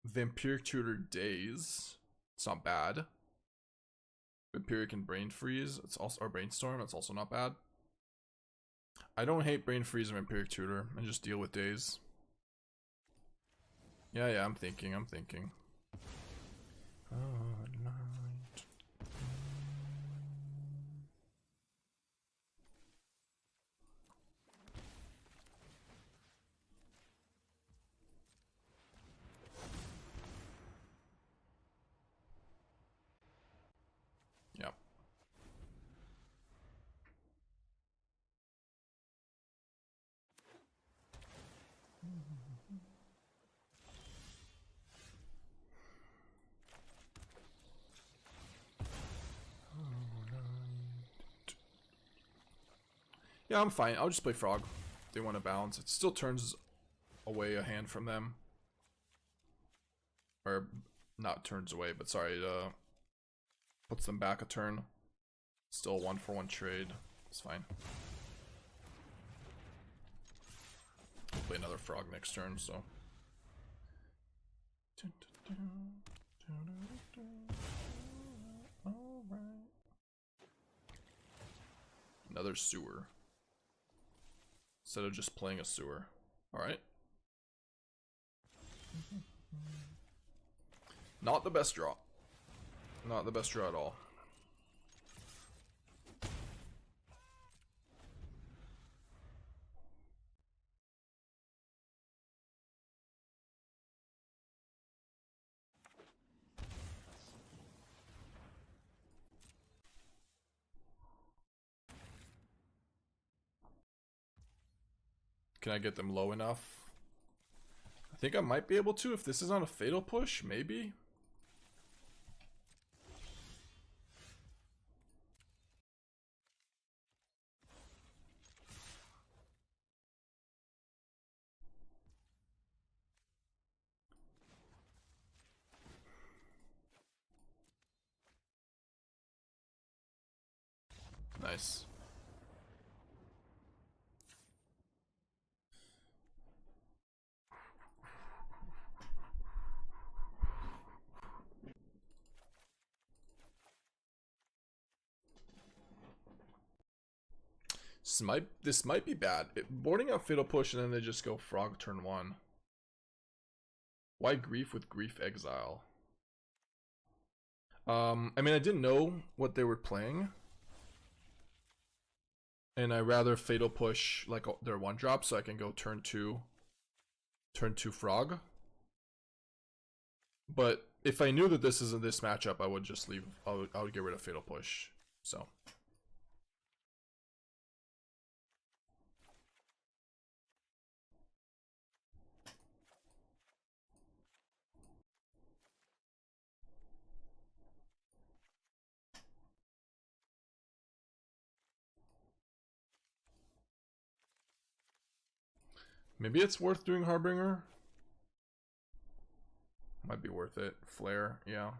Vampiric Tutor Daze. It's not bad. Vampiric and Brain Freeze. It's also our Brainstorm. That's also not bad. I don't hate Brain Freeze and Vampiric Tutor and just deal with Daze. Yeah, I'm thinking. Oh, night. Yep. Yeah, I'm fine. I'll just play Frog. If they want to bounce. It still turns away a hand from them. Or, not turns away, but sorry, it puts them back a turn. Still 1-for-1 trade. It's fine. I'll play another Frog next turn, so. Alright. Another sewer. Instead of just playing a sewer. Alright. Not the best draw. Not the best draw at all. Can I get them low enough? I think I might be able to if this is on a fatal push, maybe? Nice. This might be bad. Boarding out Fatal Push and then they just go Frog turn 1. Why Grief with Grief Exile? I mean, I didn't know what they were playing. And I rather Fatal Push like their 1-drop so I can go turn 2 Frog. But if I knew that this isn't this matchup, I would just leave. I would get rid of Fatal Push. So. Maybe it's worth doing Harbinger. Might be worth it. Flare, yeah.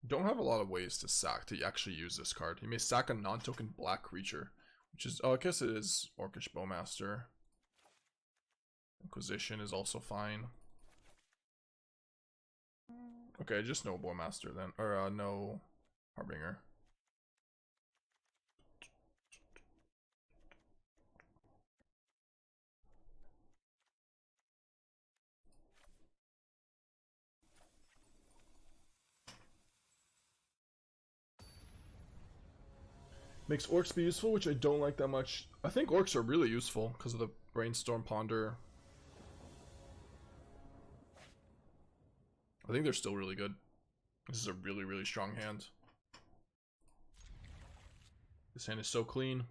Don't have a lot of ways to sack to actually use this card. You may sack a non-token black creature, which is, oh, I guess it is Orcish Bowmaster. Inquisition is also fine. Okay, just no Bowmaster then, or no Harbinger. Makes orcs be useful, which I don't like that much. I think orcs are really useful because of the Brainstorm Ponder. I think they're still really good. This is a really, really strong hand. This hand is so clean.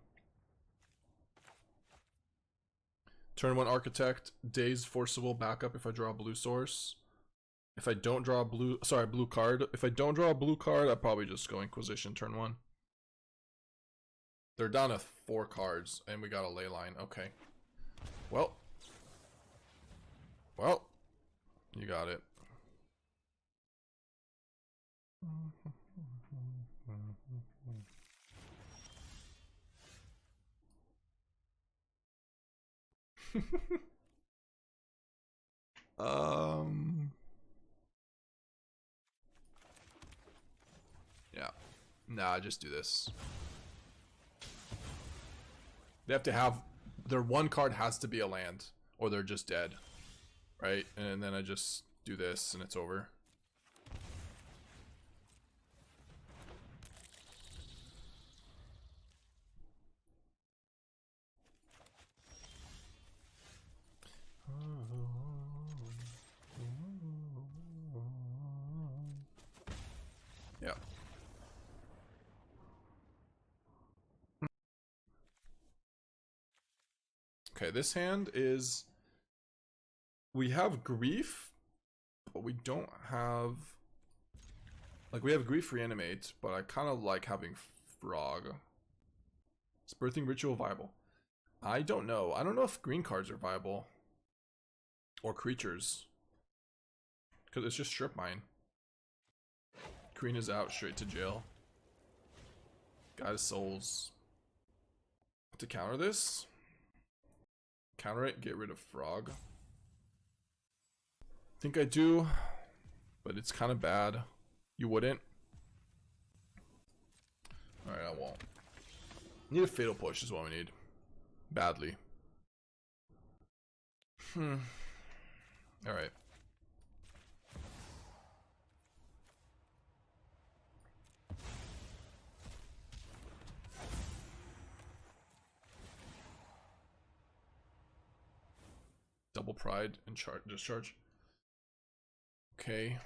Turn 1 Architect, Daze Forcible backup if I draw a blue source. If I don't draw a blue card. If I don't draw a blue card, I'll probably just go Inquisition turn 1. They're down to 4 cards, and we got a ley line. Okay. Well, you got it. Yeah. Nah, just do this. They have to have, their one card has to be a land, or they're just dead, right? And then I just do this, and it's over. Yeah. Okay, this hand is, we have Grief, but we don't have, like, we have Grief Reanimate, but I kind of like having Frog. Is Birthing Ritual viable? I don't know. I don't know if green cards are viable. Or creatures. Because it's just Strip Mine. Green is out, straight to jail. Guide of Souls. To counter this? Counter it, get rid of Frog. Think I do, but it's kind of bad. You wouldn't? Alright, I won't. Need a Fatal Push is what we need. Badly. Alright. Double Pride and discharge. Okay.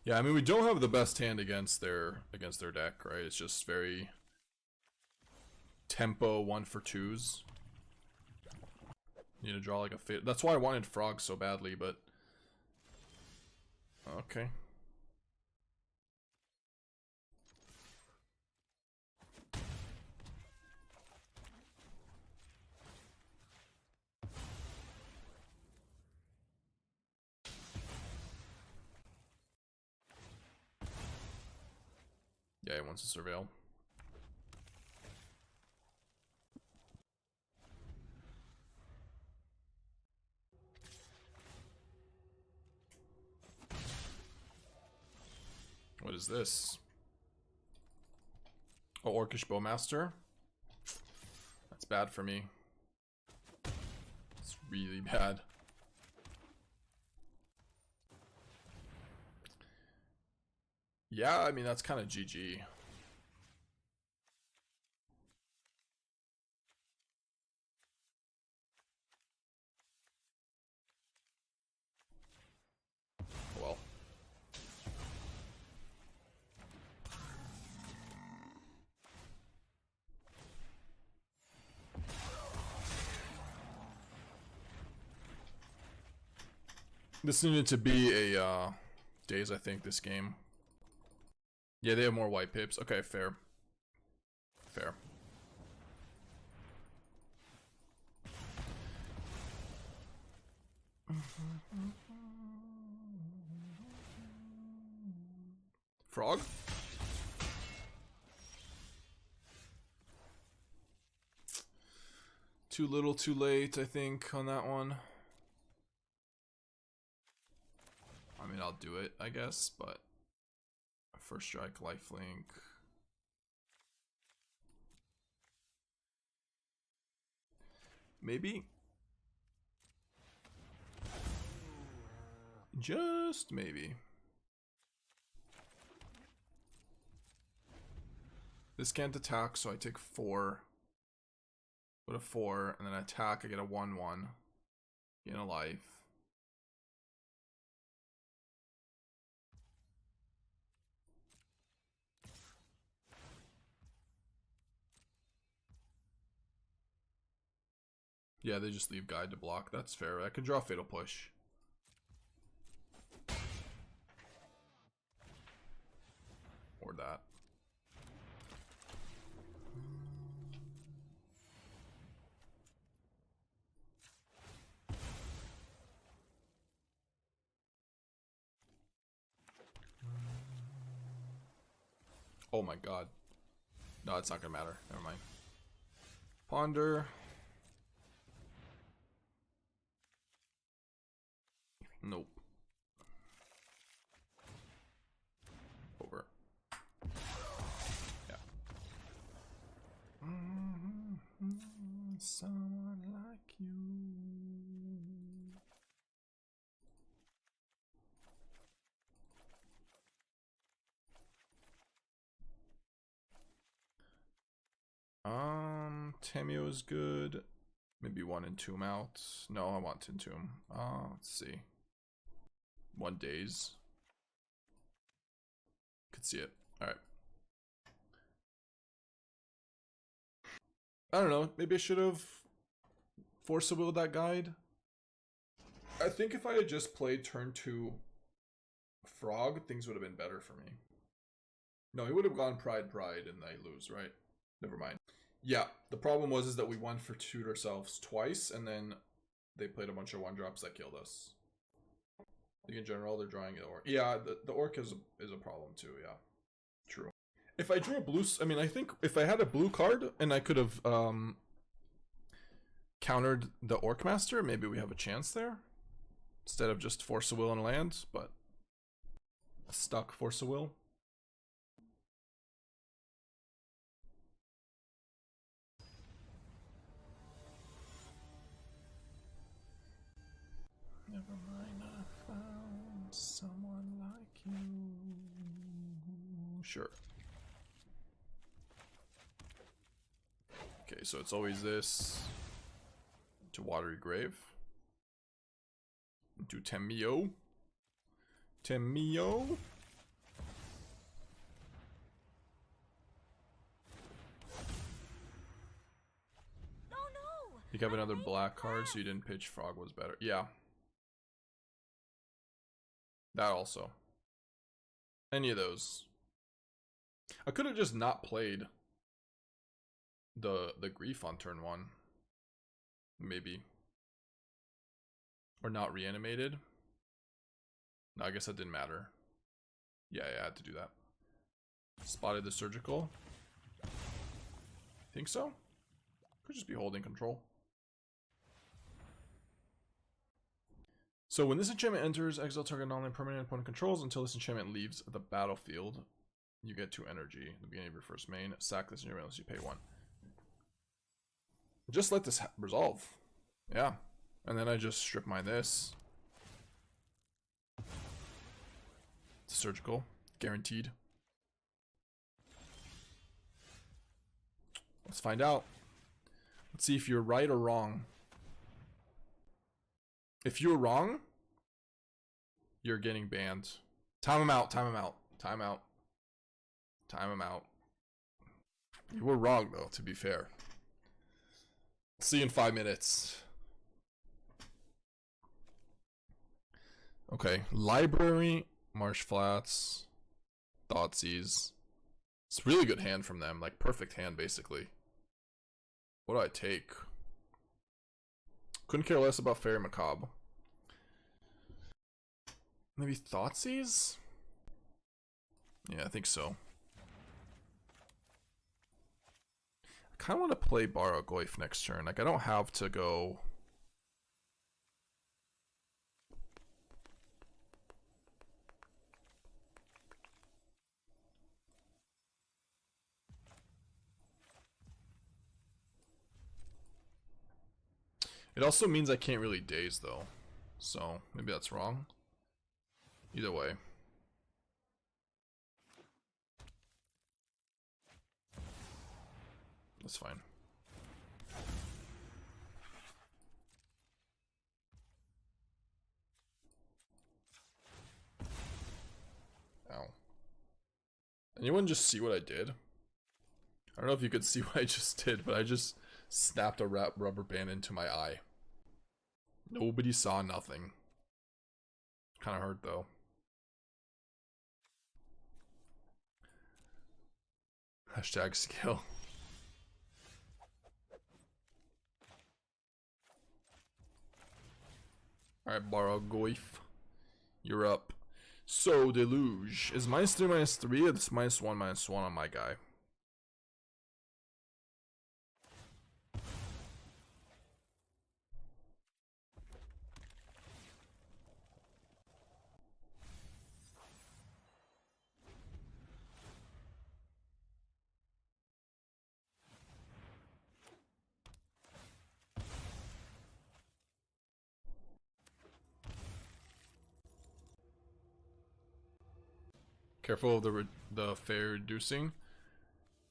Yeah, I mean, we don't have the best hand against their deck, right? It's just very tempo 1-for-2s. Need to draw like a fit. That's why I wanted Frog so badly, but okay. Yeah, he wants to surveil. What is this? Oh, Orcish Bowmaster? That's bad for me. It's really bad. Yeah, I mean, that's kind of GG. Well. This needed to be a Daze, I think, this game. Yeah, they have more white pips. Okay, fair. Fair. Frog? Too little, too late, I think, on that one. I mean, I'll do it, I guess, but first strike, lifelink. Maybe. Just maybe. This can't attack, so I take 4. Put a 4, and then attack, I get a 1/1. Gain a life. Yeah, they just leave guide to block. That's fair. I can draw Fatal Push. Or that. Oh my god. No, it's not gonna matter. Never mind. Ponder. Nope. Over. Yeah. Someone like you. Tamiyo is good. Maybe 1 Entomb out. No, I want Entomb. Let's see. 1 Daze. Could see it. Alright. I don't know. Maybe I should have Force of Will that guide. I think if I had just played turn 2 Frog, things would have been better for me. No, he would have gone Pride, and I lose, right? Never mind. Yeah, the problem was that we 1-for-2'd ourselves twice, and then they played a bunch of 1-drops that killed us. I think in general, they're drawing an Orc. Yeah, the Orc is a problem too, yeah. True. If I drew a blue... I mean, I think if I had a blue card, and I could have countered the Orc Master, maybe we have a chance there. Instead of just Force of Will and land, but... stuck Force of Will. Never mind, I found someone like you. Sure. Okay, so it's always this. To Watery Grave. To Tamiyo. Tamiyo. Oh no! You have another black card, so you didn't pitch Frog was better. Yeah. That also. Any of those. I could have just not played the Grief on turn 1. Maybe. Or not reanimated. No, I guess that didn't matter. Yeah, I had to do that. Spotted the Surgical. Think so? Could just be holding control. So when this enchantment enters, exile target non-land permanent opponent controls until this enchantment leaves the battlefield. You get 2 energy at the beginning of your first main. Sack this enchantment unless you pay 1. Just let this resolve. Yeah. And then I just strip mine this. It's surgical. Guaranteed. Let's find out. Let's see if you're right or wrong. If you're wrong, you're getting banned. Time him out, time him out, time out. Time him out. You were wrong though, to be fair. See you in 5 minutes. Okay, Library, Marsh Flats, Thoughtseize. It's a really good hand from them, like perfect hand basically. What do I take? Couldn't care less about Faerie Macabre. Maybe Thoughtseize? Yeah, I think so. I kind of want to play Barrowgoyf next turn. Like, I don't have to go... It also means I can't really Daze, though. So, maybe that's wrong. Either way. That's fine. Ow. Anyone just see what I did? I don't know if you could see what I just did, but I just snapped a rubber band into my eye. Nobody saw nothing. Kind of hurt though. Hashtag skill. Alright, Barrowgoyf. You're up. So, Deluge. Is -3, -3? It's -1, -1 on my guy. Careful of the Fae reducing.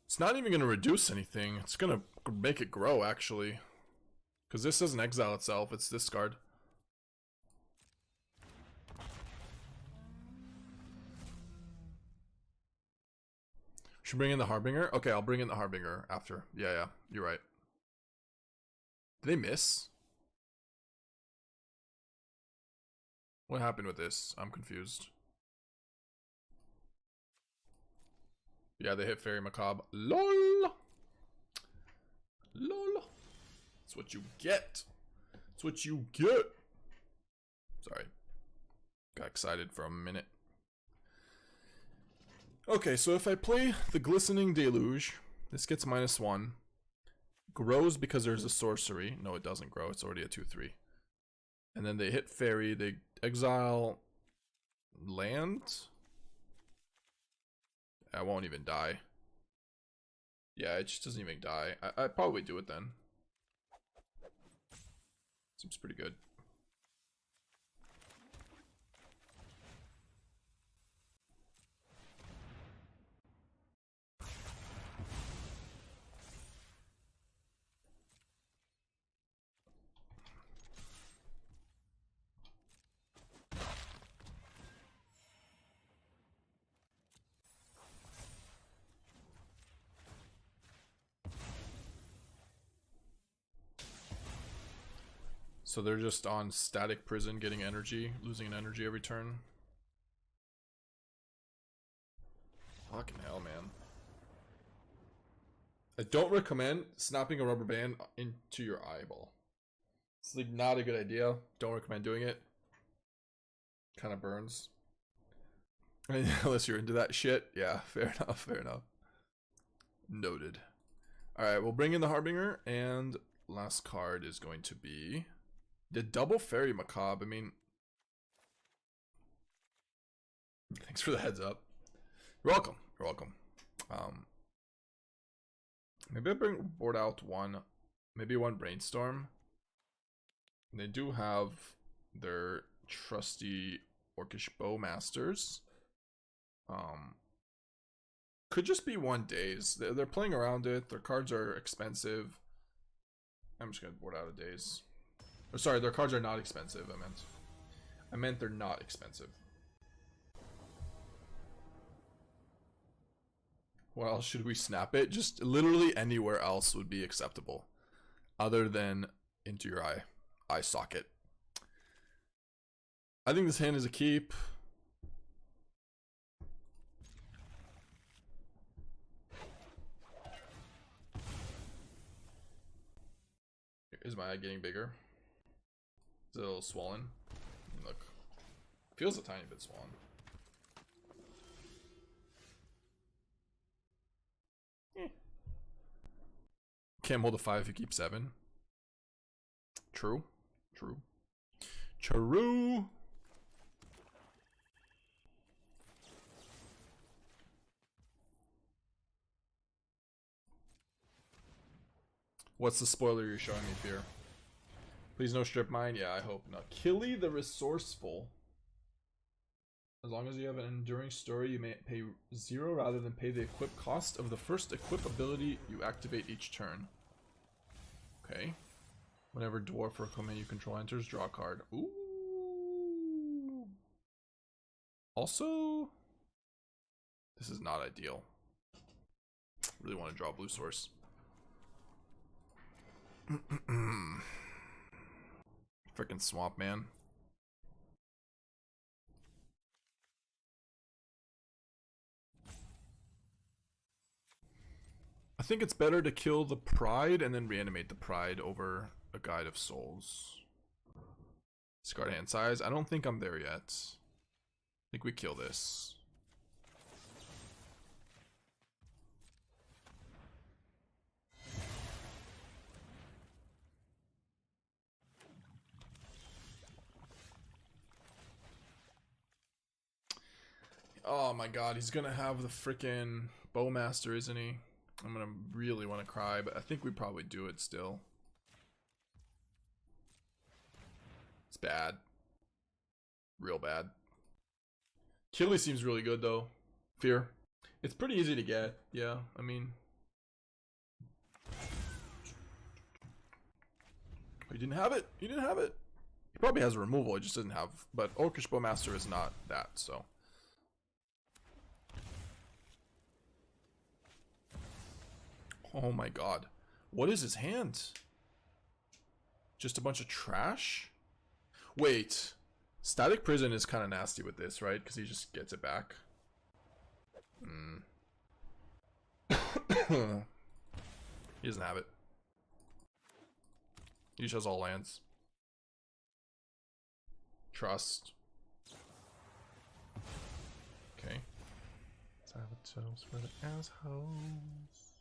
It's not even going to reduce anything. It's going to make it grow, actually. Because this doesn't exile itself. It's discard. Should bring in the Harbinger? Okay, I'll bring in the Harbinger after. Yeah, you're right. Did they miss? What happened with this? I'm confused. Yeah, they hit Faerie Macabre. LOL! LOL! That's what you get. That's what you get. Sorry. Got excited for a minute. Okay, so if I play the Glistening Deluge, this gets -1. Grows because there's a sorcery. No, it doesn't grow. It's already a 2/3. And then they hit Fairy. They exile land. I won't even die. Yeah, it just doesn't even die. I'd probably do it then. Seems pretty good. So they're just on static prison, getting energy, losing an energy every turn. Fucking hell, man. I don't recommend snapping a rubber band into your eyeball. It's like not a good idea. Don't recommend doing it. Kind of burns. Unless you're into that shit. Yeah, fair enough, fair enough. Noted. Alright, we'll bring in the Harbinger, and last card is going to be the double Faerie Macabre. I mean, thanks for the heads up. You're welcome. You're welcome. Maybe I board out one, maybe one Brainstorm. They do have their trusty Orcish Bowmasters. Could just be one Daze. They're playing around it. Their cards are expensive. I'm just gonna board out a Daze. Or sorry, their cards are not expensive. I meant they're not expensive. What else should we snap it? Just literally anywhere else would be acceptable, other than into your eye socket. I think this hand is a keep. Is my eye getting bigger? Is it a little swollen? Look. Feels a tiny bit swollen. Can't hold a 5 if you keep 7. True. True. True. What's the spoiler you're showing me, Fear? Please no strip mine. Yeah, I hope not. Killy the Resourceful. As long as you have an enduring story, you may pay 0 rather than pay the equip cost of the first equip ability you activate each turn. Okay. Whenever dwarf or command you control enters, draw a card. Ooh. Also, this is not ideal. Really want to draw a blue source. Freaking Swamp Man. I think it's better to kill the Pride and then reanimate the Pride over a Guide of Souls. Discard hand size. I don't think I'm there yet. I think we kill this. Oh my god, he's gonna have the freaking Bowmaster, isn't he? I'm gonna really want to cry, but I think we probably do it still. It's bad. Real bad. Killy seems really good though. Fear. It's pretty easy to get. Yeah, I mean. He didn't have it. He didn't have it. He probably has a removal. He just doesn't have. But Orcish Bowmaster is not that, so. Oh my god. What is his hand? Just a bunch of trash? Wait. Static Prison is kind of nasty with this, right? Because he just gets it back. He doesn't have it. He just has all lands. Trust. Okay. Sabotage for the assholes.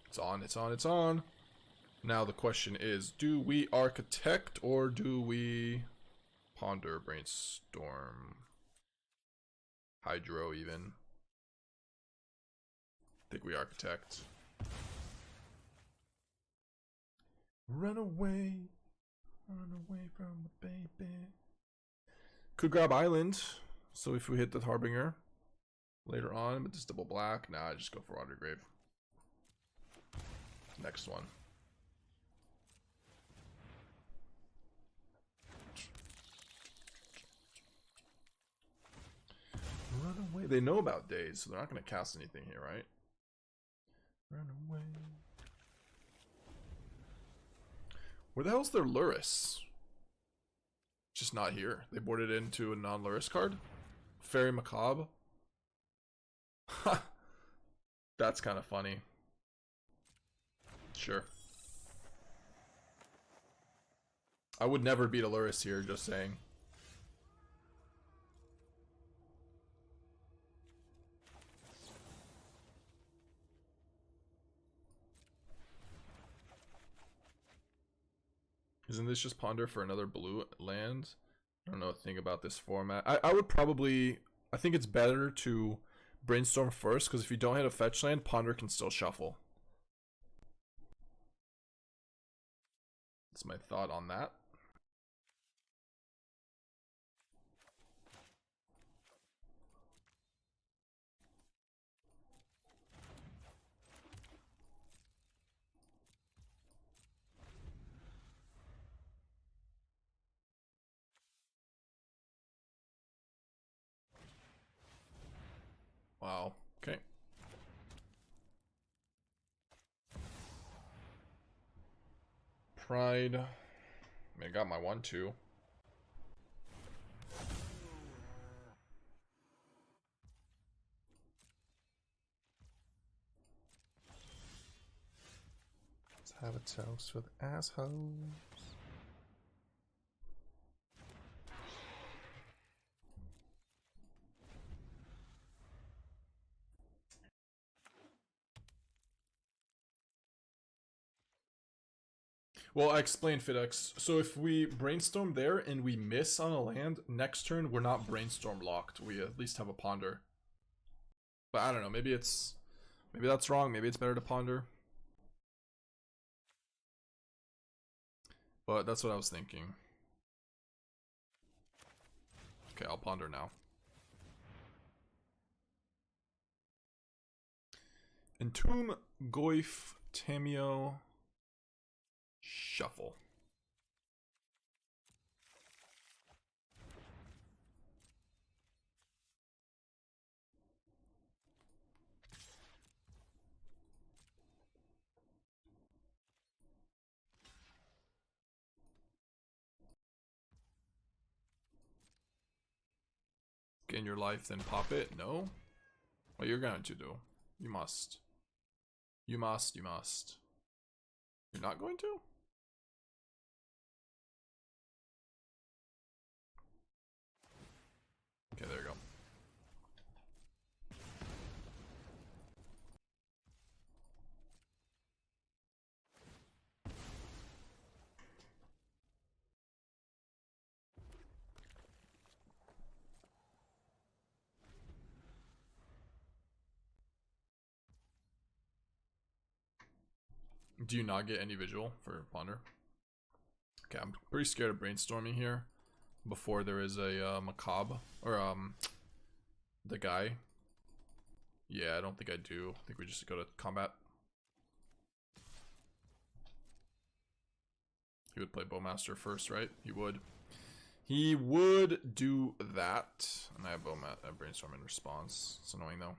It's on, it's on, it's on. Now the question is, do we architect or do we ponder, brainstorm, hydro even? I think we architect. Run away from the baby. Could grab island, so if we hit the Harbinger later on, but just double black, nah, I just go for Watery Grave. Next one. Run away. They know about Daze, so they're not going to cast anything here, right? Run away. Where the hell's their Luris? Just not here. They boarded into a non-Luris card. Faerie Macabre. Ha! That's kind of funny. Sure. I would never beat a Luris here, just saying. Isn't this just ponder for another blue land? I don't know a thing about this format. I would probably... I think it's better to brainstorm first, because if you don't hit a fetch land, ponder can still shuffle. That's my thought on that. Wow. Okay. Pride. I mean, I got my 1-2. have a toast with assholes. Well, I explained FitX. So if we brainstorm there and we miss on a land, next turn we're not brainstorm locked. We at least have a ponder. But I don't know, maybe that's wrong, maybe it's better to ponder. But that's what I was thinking. Okay, I'll ponder now. Entomb, Goyf, Tamiyo, shuffle. Gain your life, then pop it? No? What you're going to do? You must. You must, you must. You're not going to? Okay, there you go. Do you not get any visual for ponder? Okay, I'm pretty scared of brainstorming here before there is a macabre or the guy. Yeah, I don't think I do. I think we just go to combat. He would play Bowmaster first, right? He would. He would do that. And I have Brainstorm in response. It's annoying though.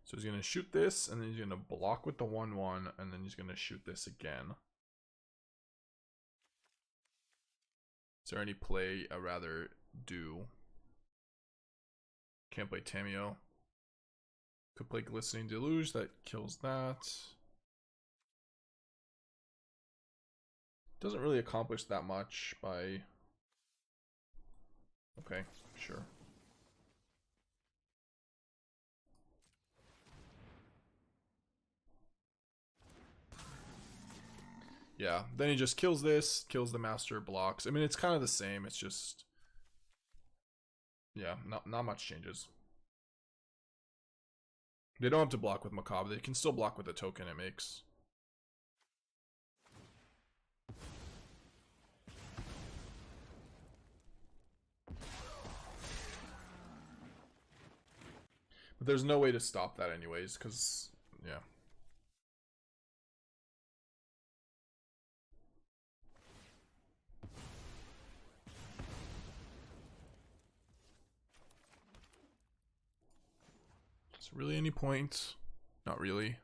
So he's going to shoot this, and then he's going to block with the 1/1, and then he's going to shoot this again. Is there any play I'd rather do? Can't play Tamiyo. Could play Glistening Deluge, that kills that. Doesn't really accomplish that much by... Okay, sure. Yeah, then he just kills this, kills the master, blocks. I mean, it's kind of the same. It's just... Yeah, not much changes. They don't have to block with Macabre. They can still block with the token it makes. But there's no way to stop that anyways, because... Yeah. Really any point? Not really.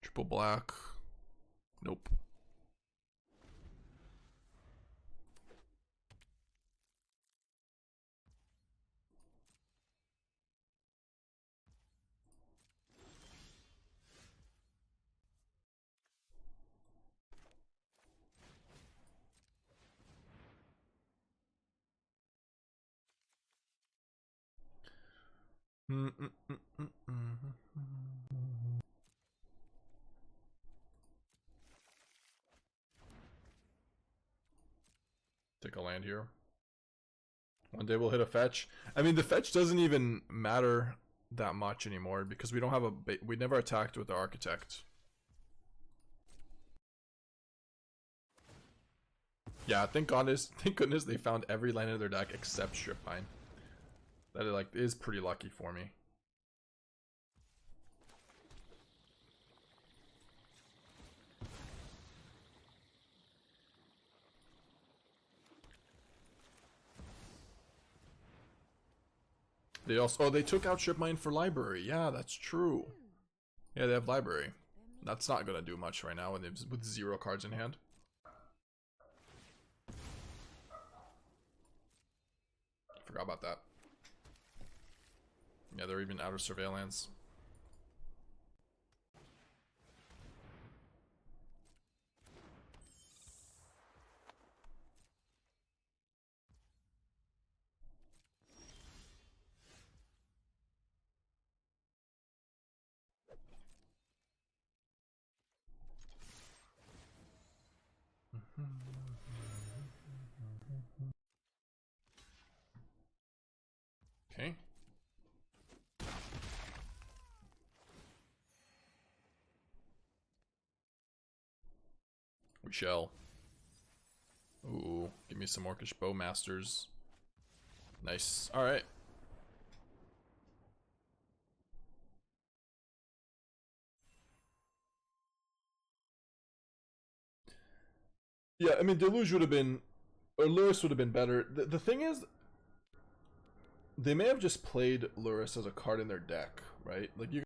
Triple black. Nope. Take a land here. One day we'll hit a fetch. I mean, the fetch doesn't even matter that much anymore because we don't have a... We never attacked with the Architect. Yeah, thank goodness they found every land in their deck except Stripine. That is pretty lucky for me. They also, oh, they took out Ship Mine for library. Yeah, that's true. Yeah, they have library. That's not gonna do much right now with 0 cards in hand. Forgot about that. Yeah, they're even out of surveillance. Okay. We shall. Ooh, give me some Orcish Bowmasters. Nice. Alright. Yeah, I mean, Deluge would have been, or Lurrus would have been better. The thing is, they may have just played Lurrus as a card in their deck, right? Like, you